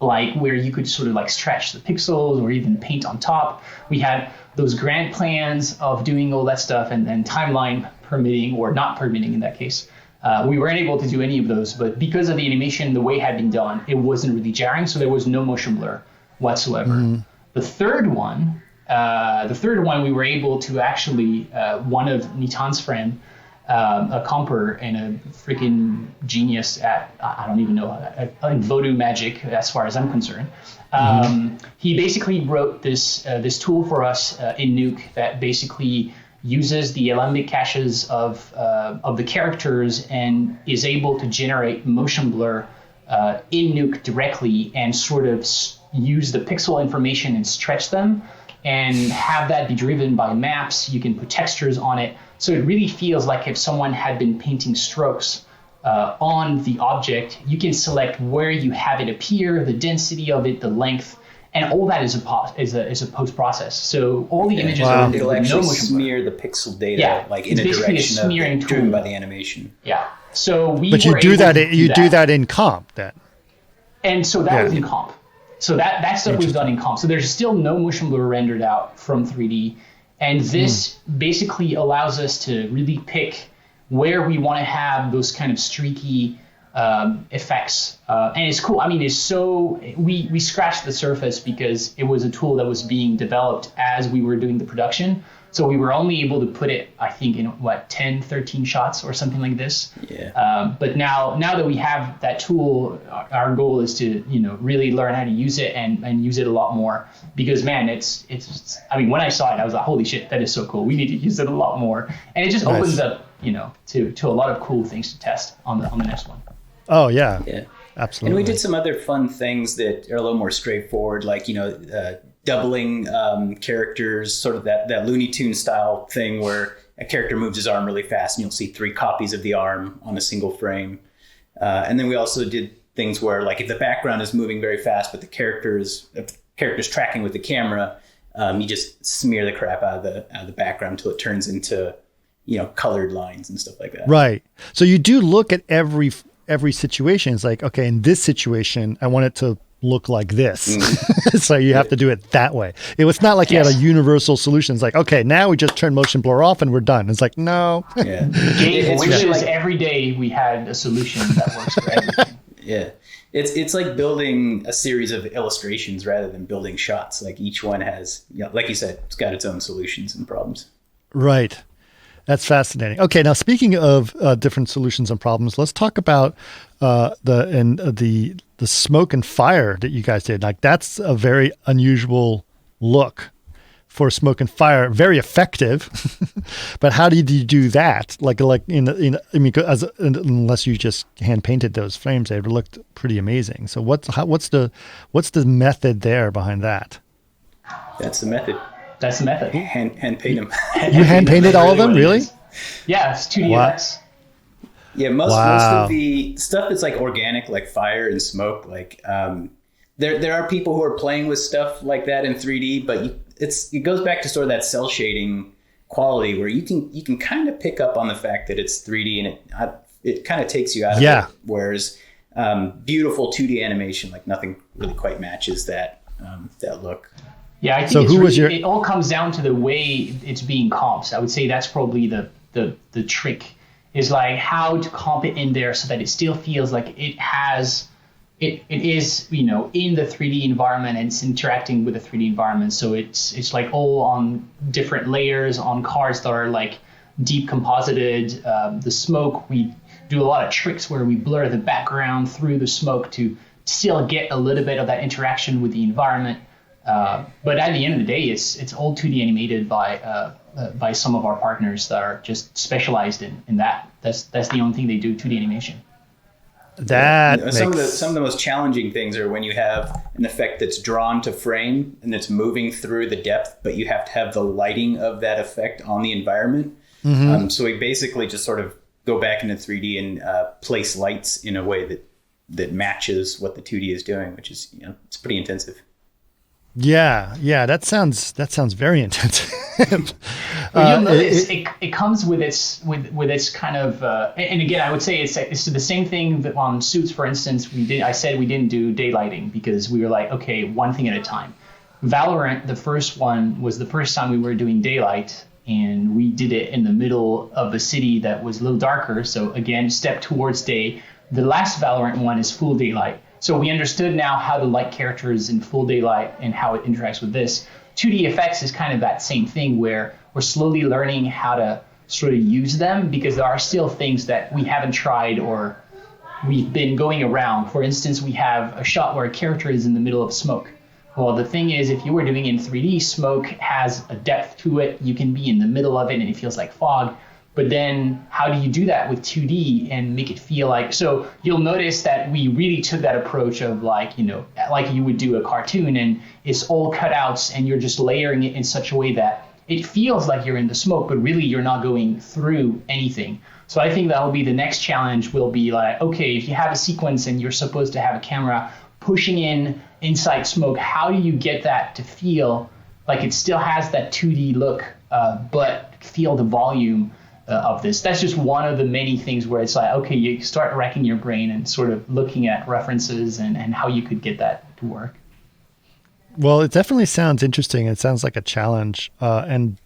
like where you could sort of like stretch the pixels or even paint on top. We had those grand plans of doing all that stuff, and timeline permitting or not permitting in that case. We weren't able to do any of those, but because of the animation, the way it had been done, it wasn't really jarring, so there was no motion blur whatsoever. The third one, we were able to actually, one of Nitan's friend, a comper and a freaking genius at, I don't even know, in voodoo magic, as far as I'm concerned. He basically wrote this tool for us in Nuke that basically uses the alembic caches of the characters and is able to generate motion blur in Nuke directly and sort of use the pixel information and stretch them and have that be driven by maps. You can put textures on it. So it really feels like if someone had been painting strokes on the object, you can select where you have it appear, the density of it, the length, and all that is a post process. So all the images are it'll actually smear the pixel data in a direction driven by the animation. Yeah. So you do that in comp then. And so that was in comp. So that stuff we've done in comp. So there's still no motion blur rendered out from 3D. And this basically allows us to really pick where we want to have those kind of streaky effects. And it's cool. I mean, it's so, we scratched the surface because it was a tool that was being developed as we were doing the production. So we were only able to put it, I think, in 10, 13 shots or something like this. Yeah. But now that we have that tool, our goal is to, really learn how to use it and use it a lot more. Because man, it's. I mean, when I saw it, I was like, holy shit, that is so cool. We need to use it a lot more. And it just opens up, to a lot of cool things to test on the next one. Oh yeah. Yeah. Absolutely. And we did some other fun things that are a little more straightforward, like doubling characters, sort of that Looney Tunes style thing where a character moves his arm really fast and you'll see 3 copies of the arm on a single frame. And then we also did things where, like, if the background is moving very fast but the character's tracking with the camera, you just smear the crap out of the background until it turns into colored lines and stuff like that. Right. So you do look at every situation. It's like, okay, in this situation, I want it to look like this. So you have to do it that way. It was not like you had a universal solution. It's like, okay, now we just turn motion blur off and we're done. It's like, no. Yeah. Gabe wishes every day we had a solution that works for everything. Yeah. It's like building a series of illustrations rather than building shots. Like each one has, like you said, it's got its own solutions and problems. Right. That's fascinating. Okay, now speaking of different solutions and problems, let's talk about the smoke and fire that you guys did. Like, that's a very unusual look for smoke and fire. Very effective, but how did you do that? Unless you just hand painted those frames, they looked pretty amazing. So what's the method there behind that? That's the method. That's the method. Hand paint them. You hand painted all of them, really? Yeah, it's 2D effects. Yeah, most of the stuff that's like organic, like fire and smoke, like there are people who are playing with stuff like that in 3D, but it goes back to sort of that cel shading quality where you can kind of pick up on the fact that it's 3D and it kind of takes you out of it. Whereas beautiful 2D animation, like nothing really quite matches that look. Yeah, I think it all comes down to the way it's being comped. I would say that's probably the trick, is like how to comp it in there so that it still feels like it is in the 3D environment and it's interacting with the 3D environment. So it's like all on different layers on cards that are like deep composited. The smoke, we do a lot of tricks where we blur the background through the smoke to still get a little bit of that interaction with the environment. But at the end of the day, it's all 2D animated by some of our partners that are just specialized in that. That's the only thing they do, 2D animation. Some of the most challenging things are when you have an effect that's drawn to frame and it's moving through the depth, but you have to have the lighting of that effect on the environment. Mm-hmm. So we basically just sort of go back into 3D and place lights in a way that matches what the 2D is doing, which is it's pretty intensive. Yeah, that sounds very intense. You'll notice it comes with its kind of and again, I would say it's the same thing that on Suits, for instance. I said we didn't do daylighting because we were like, okay, one thing at a time. Valorant, the first one, was the first time we were doing daylight, and we did it in the middle of a city that was a little darker. So again, step towards day. The last Valorant one is full daylight. So we understood now how to light characters in full daylight and how it interacts with this. 2D effects is kind of that same thing where we're slowly learning how to sort of use them because there are still things that we haven't tried or we've been going around. For instance, we have a shot where a character is in the middle of smoke. Well, the thing is, if you were doing it in 3D, smoke has a depth to it. You can be in the middle of it and it feels like fog. But then how do you do that with 2D and make it feel like, so you'll notice that we really took that approach of like you would do a cartoon and it's all cutouts and you're just layering it in such a way that it feels like you're in the smoke, but really you're not going through anything. So I think that'll be the next challenge will be like, okay, if you have a sequence and you're supposed to have a camera pushing inside smoke, how do you get that to feel like it still has that 2D look, but feel the volume of this? That's just one of the many things where it's like, okay, you start racking your brain and sort of looking at references and how you could get that to work. Well, it definitely sounds interesting. It sounds like a challenge, and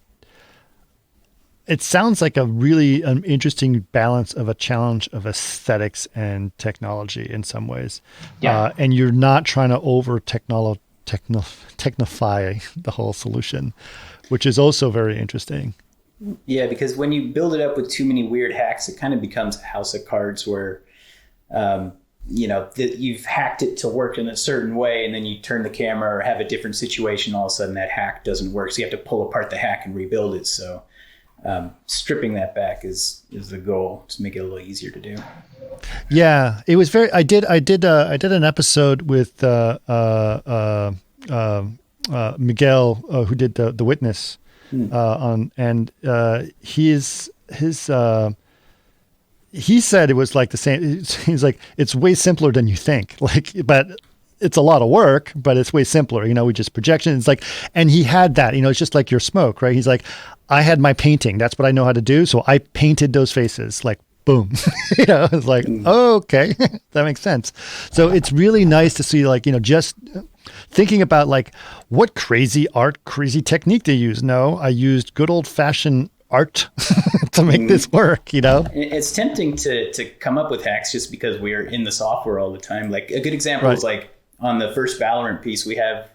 it sounds like a really interesting balance of a challenge of aesthetics and technology in some ways. Yeah. And you're not trying to over technify the whole solution, which is also very interesting. Yeah, because when you build it up with too many weird hacks, it kind of becomes a house of cards where, you've hacked it to work in a certain way, and then you turn the camera or have a different situation, all of a sudden that hack doesn't work. So you have to pull apart the hack and rebuild it. So stripping that back is the goal, to make it a little easier to do. Yeah, it was very. I did an episode with Miguel, who did the Witness, he said it was like the same. He's like, it's way simpler than you think. But it's a lot of work, but it's way simpler. We just projection. It's like, and he had that. It's just like your smoke, right? He's like, I had my painting. That's what I know how to do. So I painted those faces. Like, boom. It's like, oh, okay, that makes sense. So it's really nice to see, just thinking about what crazy technique they use. No, I used good old fashioned art to make this work. It's tempting to come up with hacks just because we're in the software all the time. Like a good example is on the first Valorant piece, we have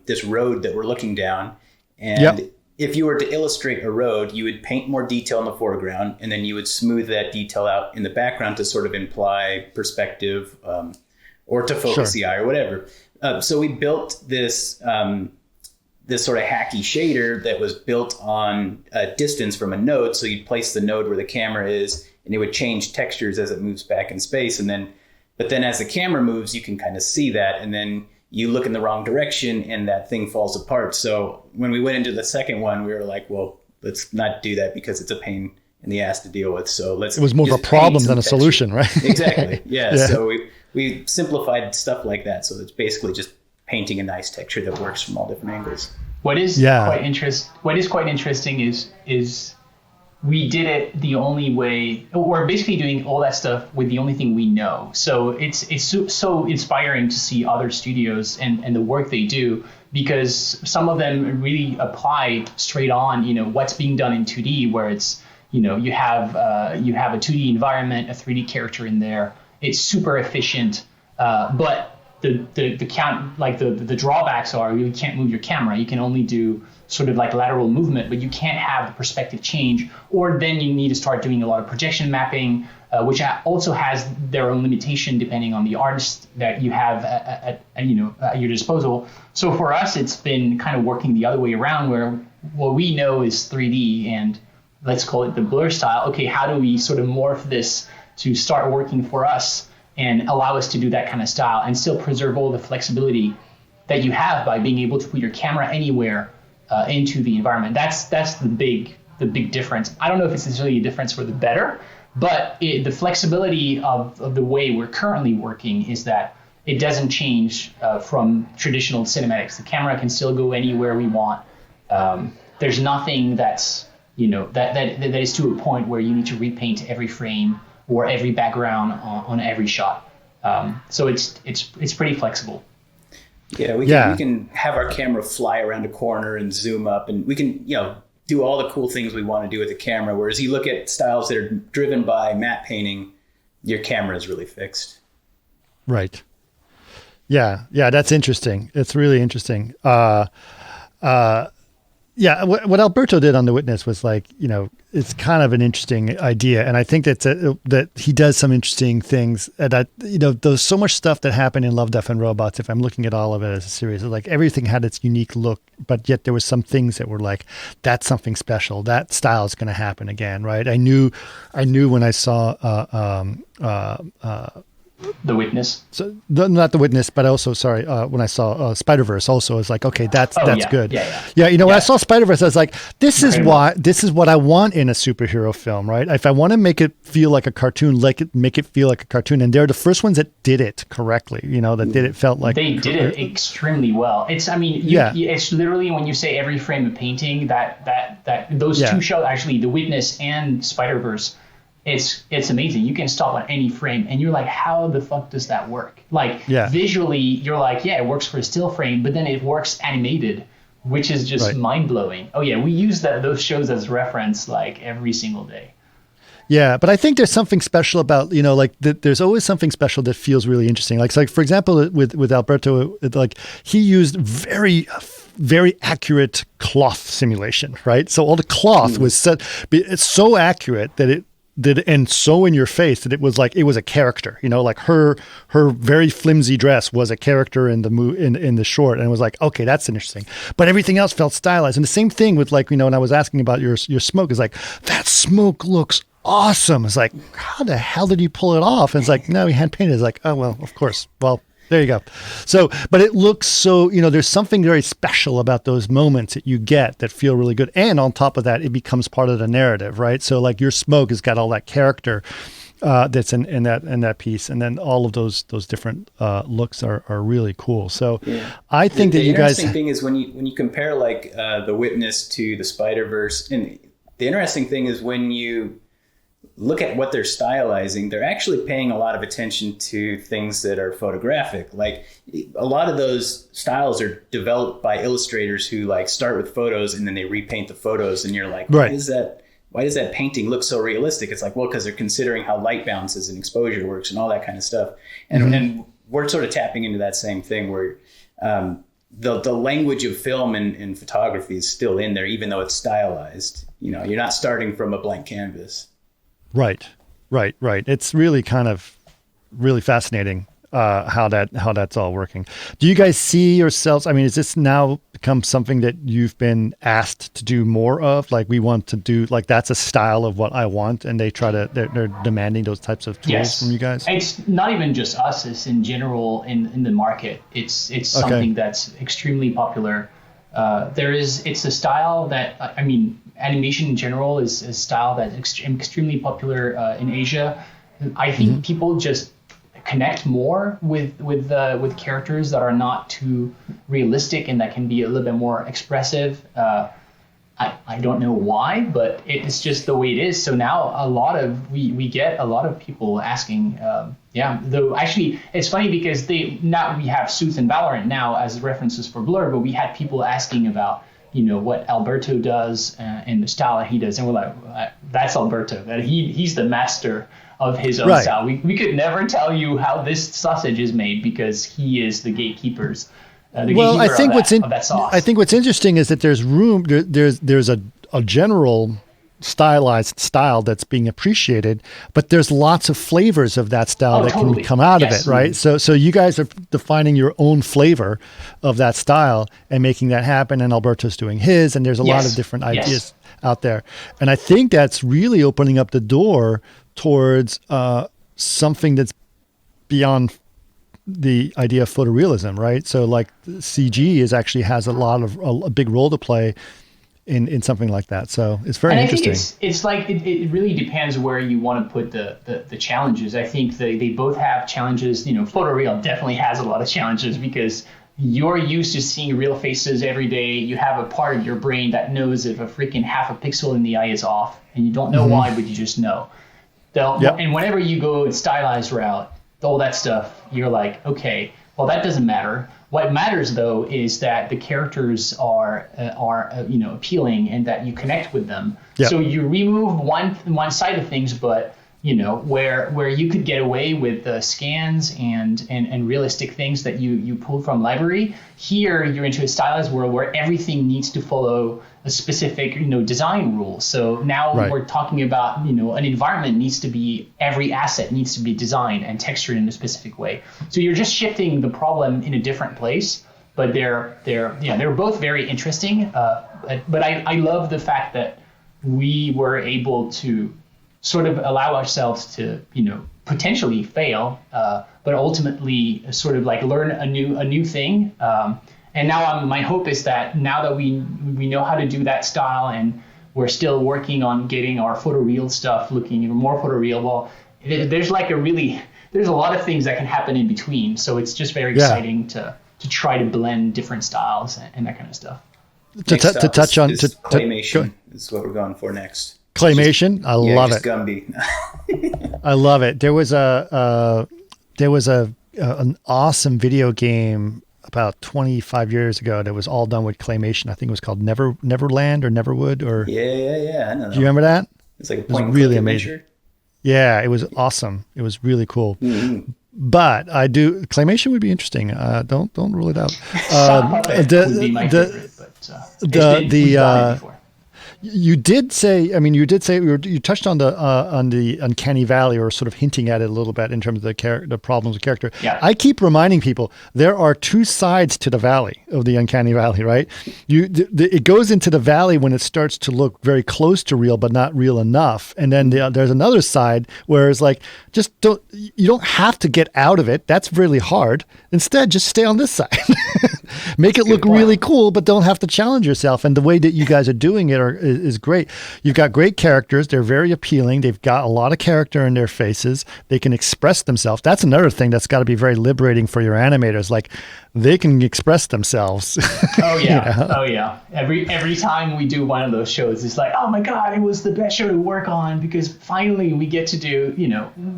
this road that we're looking down, and if you were to illustrate a road, you would paint more detail in the foreground, and then you would smooth that detail out in the background to sort of imply perspective, or to focus the eye or whatever. So we built this sort of hacky shader that was built on a distance from a node. So you'd place the node where the camera is, and it would change textures as it moves back in space. But then as the camera moves, you can kind of see that, and then you look in the wrong direction and that thing falls apart. So when we went into the second one, we were like, well, let's not do that because it's a pain in the ass to deal with. So it was more of a problem than a solution, right? Exactly. Yeah. So we simplified stuff like that. So it's basically just painting a nice texture that works from all different angles. What is quite interesting is we did it the only way. We're basically doing all that stuff with the only thing we know. So it's so inspiring to see other studios and the work they do, because some of them really apply straight on, what's being done in 2D, where it's, you have a 2D environment, a 3D character in there. It's super efficient, but the count, the drawbacks are you can't move your camera. You can only do sort of lateral movement, but you can't have the perspective change. Or then you need to start doing a lot of projection mapping, which also has their own limitation depending on the artist that you have at your disposal. So for us, it's been kind of working the other way around, where what we know is 3D, and let's call it the blur style. Okay, how do we sort of morph this to start working for us and allow us to do that kind of style and still preserve all the flexibility that you have by being able to put your camera anywhere into the environment. That's the big difference. I don't know if it's necessarily a difference for the better, but the flexibility of the way we're currently working is that it doesn't change from traditional cinematics. The camera can still go anywhere we want. There's nothing that's that is to a point where you need to repaint every frame or every background on every shot. So it's pretty flexible. Yeah, we can have our camera fly around a corner and zoom up, and we can do all the cool things we want to do with the camera. Whereas you look at styles that are driven by matte painting, your camera is really fixed. Right. Yeah, that's interesting. It's really interesting. Yeah, what Alberto did on The Witness was it's kind of an interesting idea, and I think that he does some interesting things. That there's so much stuff that happened in Love, Death, and Robots. If I'm looking at all of it as a series, everything had its unique look, but yet there was some things that were that's something special. That style is going to happen again, right? I knew when I saw The Witness. So not The Witness, but also when I saw Spider-Verse, also it's okay, that's good. Yeah. When I saw Spider-Verse, I was like, this is what I want in a superhero film, right? If I want to make it feel like a cartoon, make it feel like a cartoon, and they're the first ones that did it correctly. That did it felt like they did it extremely well. It's it's literally when you say every frame of painting that those two shows, actually The Witness and Spider-Verse, it's amazing. You can stop on any frame and you're like, how the fuck does that work? Like visually, you're like, yeah, it works for a still frame, but then it works animated, which is just mind blowing. Oh yeah, we use those shows as reference like every single day. Yeah, but I think there's something special about, like there's always something special that feels really interesting. Like for example, with Alberto, like he used very, very accurate cloth simulation, right? So all the cloth was set, it's so accurate that it did, and so in your face that it was a character, like her very flimsy dress was a character in the short, and it was like, okay, that's interesting. But everything else felt stylized. And the same thing with when I was asking about your smoke, is like, that smoke looks awesome. It's like, how the hell did you pull it off? And it's like, no, we hand painted. It's like, oh well, of course. Well, there you go. So, but it looks so, there's something very special about those moments that you get that feel really good. And on top of that, it becomes part of the narrative, right? So like your smoke has got all that character that's in that piece, and then all of those different looks are really cool. So I think that you guys. The interesting thing is when you compare like The Witness to the Spider-Verse, and the interesting thing is when you look at what they're stylizing, they're actually paying a lot of attention to things that are photographic. Like a lot of those styles are developed by illustrators who like start with photos and then they repaint the photos, and you're like, why does that painting look so realistic? It's like, well, because they're considering how light bounces and exposure works and all that kind of stuff. And then we're sort of tapping into that same thing where the language of film and photography is still in there, even though it's stylized. You're not starting from a blank canvas. Right. It's really kind of really fascinating how that's all working. Do you guys see yourselves? I mean, is this now become something that you've been asked to do more of? Like, we want to do, like, that's a style of what I want, and they're demanding those types of tools from you guys? It's not even just us, it's in general in the market. It's something that's extremely popular. It's a style that, animation in general is a style that's extremely popular in Asia. I think people just connect more with characters that are not too realistic and that can be a little bit more expressive. I don't know why, but it's just the way it is. So now we get a lot of people asking. Though actually it's funny because we have Suits and Valorant now as references for Blur, but we had people asking about what Alberto does and the style that he does, and we're like, that's Alberto. That he's the master of his own style. We could never tell you how this sausage is made because he is the gatekeepers. I think what's interesting is that there's room. There's a general stylized style that's being appreciated, but there's lots of flavors of that style can come out of it, right? So you guys are defining your own flavor of that style and making that happen, and Alberto's doing his, and there's a lot of different ideas out there. And I think that's really opening up the door towards something that's beyond the idea of photorealism, right? So like CG has a big role to play in something like that. So it's very interesting. I think it's like it really depends where you want to put the challenges. I think they both have challenges. Photoreal definitely has a lot of challenges because you're used to seeing real faces every day. You have a part of your brain that knows if a freaking half a pixel in the eye is off, and you don't know why, but you just know. And whenever you go stylized route, all that stuff, you're like, okay, well, that doesn't matter. What matters, though, is that the characters are appealing and that you connect with them. Yep. So you remove one side of things, but where you could get away with scans and realistic things that you pull from library. Here, you're into a stylized world where everything needs to follow a specific design rule. So now we're talking about an environment needs to be, every asset needs to be designed and textured in a specific way. So you're just shifting the problem in a different place. But they're both very interesting. But I love the fact that we were able to sort of allow ourselves to potentially fail, but ultimately sort of like learn a new thing. And now my hope is that now that we know how to do that style, and we're still working on getting our photoreal stuff looking even more photoreal. Well, there's a lot of things that can happen in between. So it's just very exciting to try to blend different styles and that kind of stuff. To touch on claymation is what we're going for next. Claymation, I love it. Gumby. I love it. There was an awesome video game about 25 years ago that was all done with claymation. I think it was called Neverland or Neverwood or. Yeah. I know. Do you remember that? It's like a It was point really amazing. amazing. Yeah, it was awesome. It was really cool. Mm-hmm. But claymation would be interesting. Don't rule it out. Would be my favorite, but we've done it before. You did say you touched on the uncanny valley, or sort of hinting at it a little bit in terms of the problems of character. Yeah. I keep reminding people there are two sides to the valley of the uncanny valley, right? It goes into the valley when it starts to look very close to real, but not real enough. And then there's another side where it's like, you don't have to get out of it. That's really hard. Instead, just stay on this side. Make it look really cool, but don't have to challenge yourself. And the way that you guys are doing it is great. You've got great characters. They're very appealing. They've got a lot of character in their faces. They can express themselves. That's another thing that's got to be very liberating for your animators. Like, they can express themselves. Oh yeah. Oh yeah. Every time we do one of those shows, it's like, oh my God, it was the best show to work on, because finally we get to do,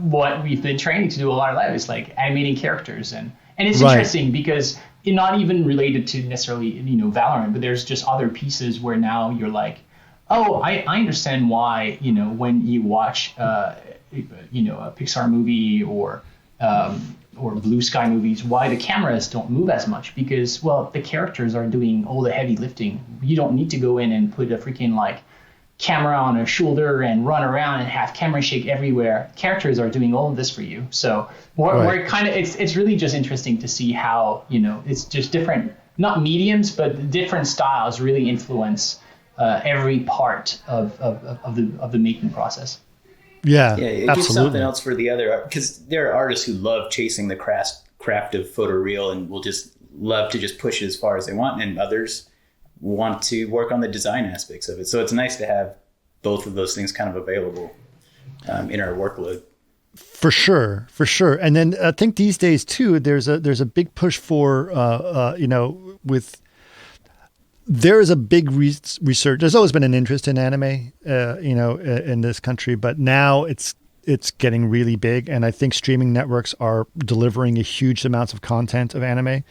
what we've been training to do all our lives, like animating characters. And it's interesting because it's not even related to necessarily, Valorant, but there's just other pieces where now you're like, oh, I understand why, when you watch, a Pixar movie or blue sky movies, why the cameras don't move as much, because, well, the characters are doing all the heavy lifting. You don't need to go in and put a freaking camera on a shoulder and run around and have camera shake everywhere. Characters are doing all of this for you. So we're kind of, it's really just interesting to see how, it's just different, not mediums, but different styles really influence every part of the making process. Yeah, it gives something else for the other, because there are artists who love chasing the craft of photoreal and will just love to just push it as far as they want, and others want to work on the design aspects of it. So it's nice to have both of those things kind of available in our workload. For sure. And then I think these days too, there's a big push for there is a big research. There's always been an interest in anime, in this country, but now it's getting really big. And I think streaming networks are delivering a huge amounts of content of anime.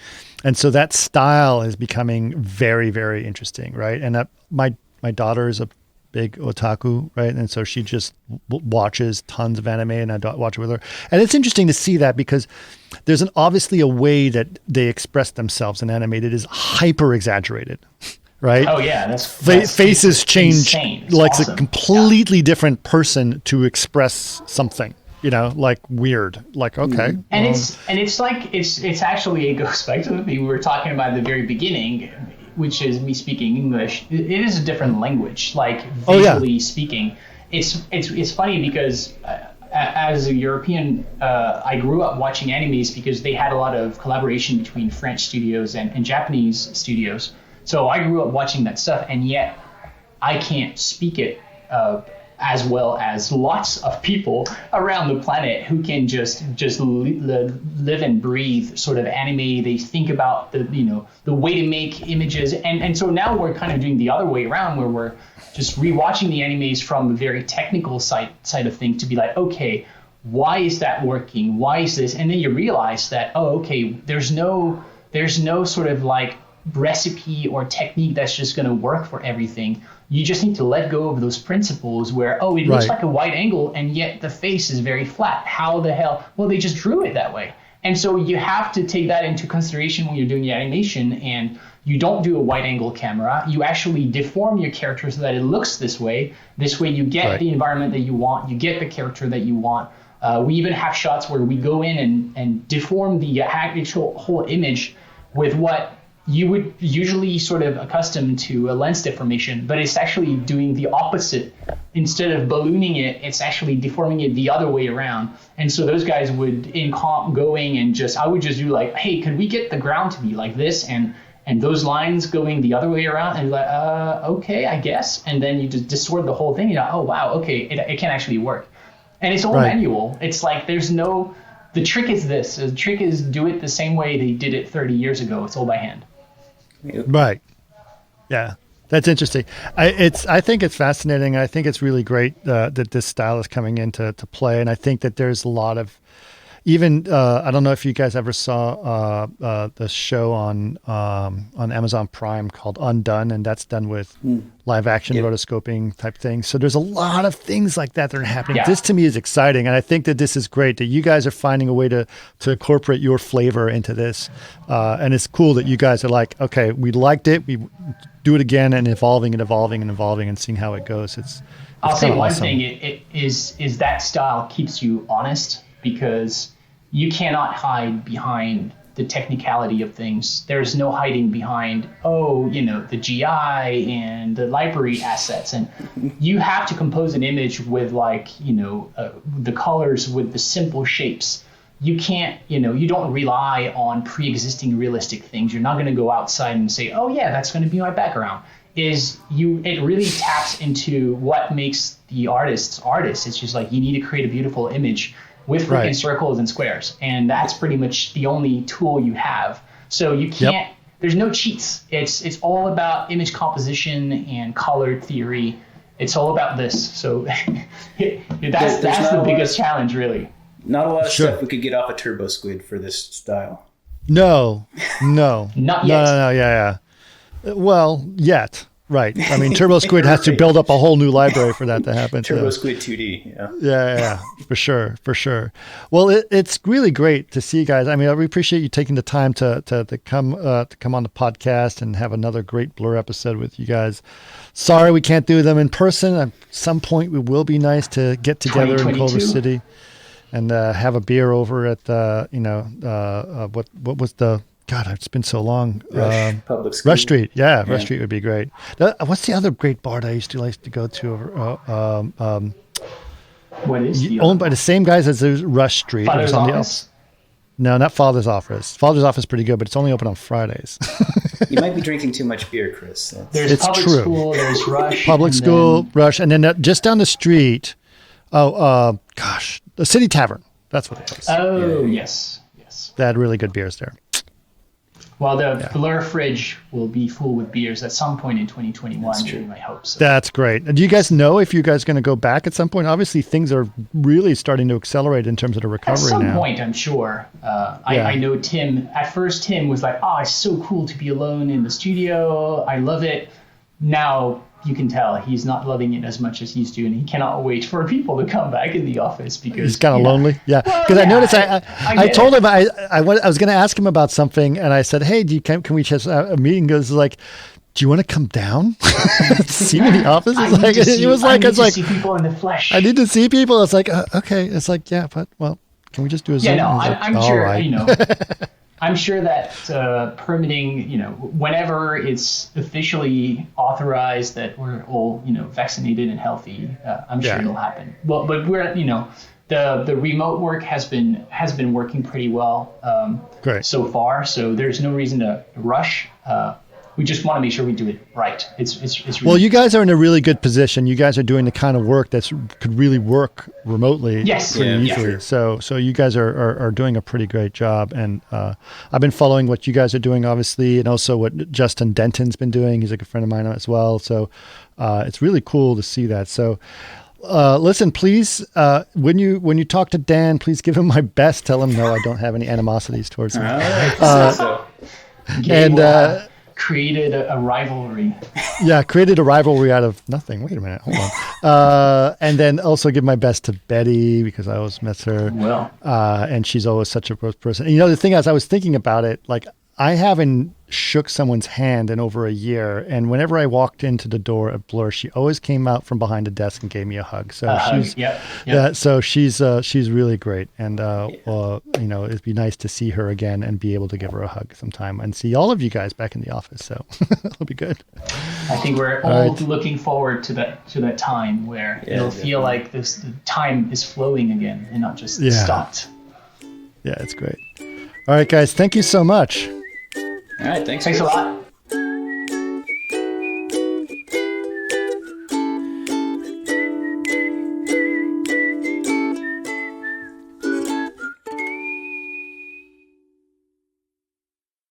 And so that style is becoming very, very interesting. Right. And my daughter is a big otaku, right? And so she just watches tons of anime, and I watch it with her. And it's interesting to see that, because there's obviously a way that they express themselves in anime that is hyper exaggerated, right? Oh yeah, that's faces change insane. Like awesome. a completely different person to express something, like weird, like okay. And it's like it's actually, it goes back to the thing we were talking about at the very beginning, which is me speaking English. It is a different language, like visually speaking. It's funny because as a European, I grew up watching animes because they had a lot of collaboration between French studios and Japanese studios. So I grew up watching that stuff, and yet I can't speak it as well as lots of people around the planet who can just live and breathe sort of anime. They think about the way to make images, and so now we're kind of doing the other way around, where we're just rewatching the animes from a very technical side of things to be like, okay, why is that working? Why is this? And then you realize that, oh, okay, there's no sort of like recipe or technique that's just going to work for everything. You just need to let go of those principles where, oh, it looks like a wide angle and yet the face is very flat. How the hell? Well, they just drew it that way. And so you have to take that into consideration when you're doing the animation, and you don't do a wide angle camera. You actually deform your character so that it looks this way. This way you get the environment that you want. You get the character that you want. We even have shots where we go in and deform the actual whole image with what you would usually sort of accustomed to a lens deformation, but it's actually doing the opposite. Instead of ballooning it, it's actually deforming it the other way around. And so those guys would, in comp, going and I would just do like, hey, could we get the ground to be like this? And those lines going the other way around, and like, okay, I guess. And then you just distort the whole thing. Oh, wow, okay, it can actually work. And it's all manual. It's like the trick is this. The trick is do it the same way they did it 30 years ago. It's all by hand. Right. Yeah. That's interesting. I think it's fascinating. I think it's really great that this style is coming into play, and I think that there's a lot of even I don't know if you guys ever saw the show on Amazon Prime called Undone, and that's done with live action rotoscoping type things. So there's a lot of things like that are happening. Yeah. This to me is exciting, and I think that this is great that you guys are finding a way to incorporate your flavor into this, and it's cool that you guys are like, okay, we liked it, we do it again, and evolving and seeing how it goes. I'll say one thing: it is that style keeps you honest, because you cannot hide behind the technicality of things. There's no hiding behind, the GI and the library assets. And you have to compose an image with the colors with the simple shapes. You can't, you don't rely on pre-existing realistic things. You're not going to go outside and say, oh yeah, that's going to be my background. It really taps into what makes the artists. It's just like, you need to create a beautiful image with freaking circles and squares. And that's pretty much the only tool you have. So you can't, there's no cheats. It's all about image composition and color theory. It's all about this. So that's the biggest challenge, really. Not a lot of stuff we could get off a Turbo Squid for this style. No. Not yet. No, yeah. Well, yet. Right. I mean, Turbo Squid has to build up a whole new library for that to happen. Turbo Squid 2D, Yeah, for sure. Well, it's really great to see you guys. I mean, we appreciate you taking the time to come on the podcast and have another great Blur episode with you guys. Sorry we can't do them in person. At some point, it will be nice to get together in Culver City and have a beer over at what was the. God, it's been so long. Public School. Rush Street. Yeah, Rush Street would be great. What's the other great bar that I used to go to? What is owned by the same guys as Rush Street. Father's Office? No, not Father's Office. Father's Office is pretty good, but it's only open on Fridays. You might be drinking too much beer, Chris. There's Public School, there's Rush. Public School, Rush, and then just down the street, the City Tavern. That's what it is. Oh, yes. They had really good beers there. Well, the Blur fridge will be full with beers at some point in 2021, I hope so. That's great. Do you guys know if you guys are going to go back at some point? Obviously, things are really starting to accelerate in terms of the recovery now. At some point, I'm sure. I know Tim. At first, Tim was like, it's so cool to be alone in the studio. I love it. Now, you can tell he's not loving it as much as he used to, and he cannot wait for people to come back in the office because he's kind of lonely. Yeah, because I noticed I told him I was going to ask him about something, and I said, "Hey, can we just a meeting?" Goes like, "Do you want to come down see me in the office?" I need to see people in the flesh. I need to see people. It's like okay. It's like but can we just do a Zoom? Yeah, no, I'm sure. Right. I'm sure that permitting, whenever it's officially authorized that we're all, vaccinated and healthy, I'm sure it'll happen. Well, but we're, the remote work has been working pretty well so far. So there's no reason to rush. We just want to make sure we do it right. It's really well, you guys are in a really good position. You guys are doing the kind of work that could really work remotely pretty easily. Yeah. So you guys are doing a pretty great job. And I've been following what you guys are doing, obviously, and also what Justin Denton's been doing. He's a good friend of mine as well. So it's really cool to see that. So listen, please, when you talk to Dan, please give him my best. Tell him no, I don't have any animosities towards him. And created a rivalry. Created a rivalry out of nothing. Wait a minute, hold on. And then also give my best to Betty because I always miss her. Well, and she's always such a person. And the thing is, I was thinking about it, like I haven't shook someone's hand in over a year, and whenever I walked into the door at Blur, she always came out from behind the desk and gave me a hug. So so she's really great, and it'd be nice to see her again and be able to give her a hug sometime and see all of you guys back in the office. So it'll be good. I think we're all looking forward to that time where it'll feel like the time is flowing again and not just stopped. Yeah, it's great. All right, guys, thank you so much. All right, thanks a lot.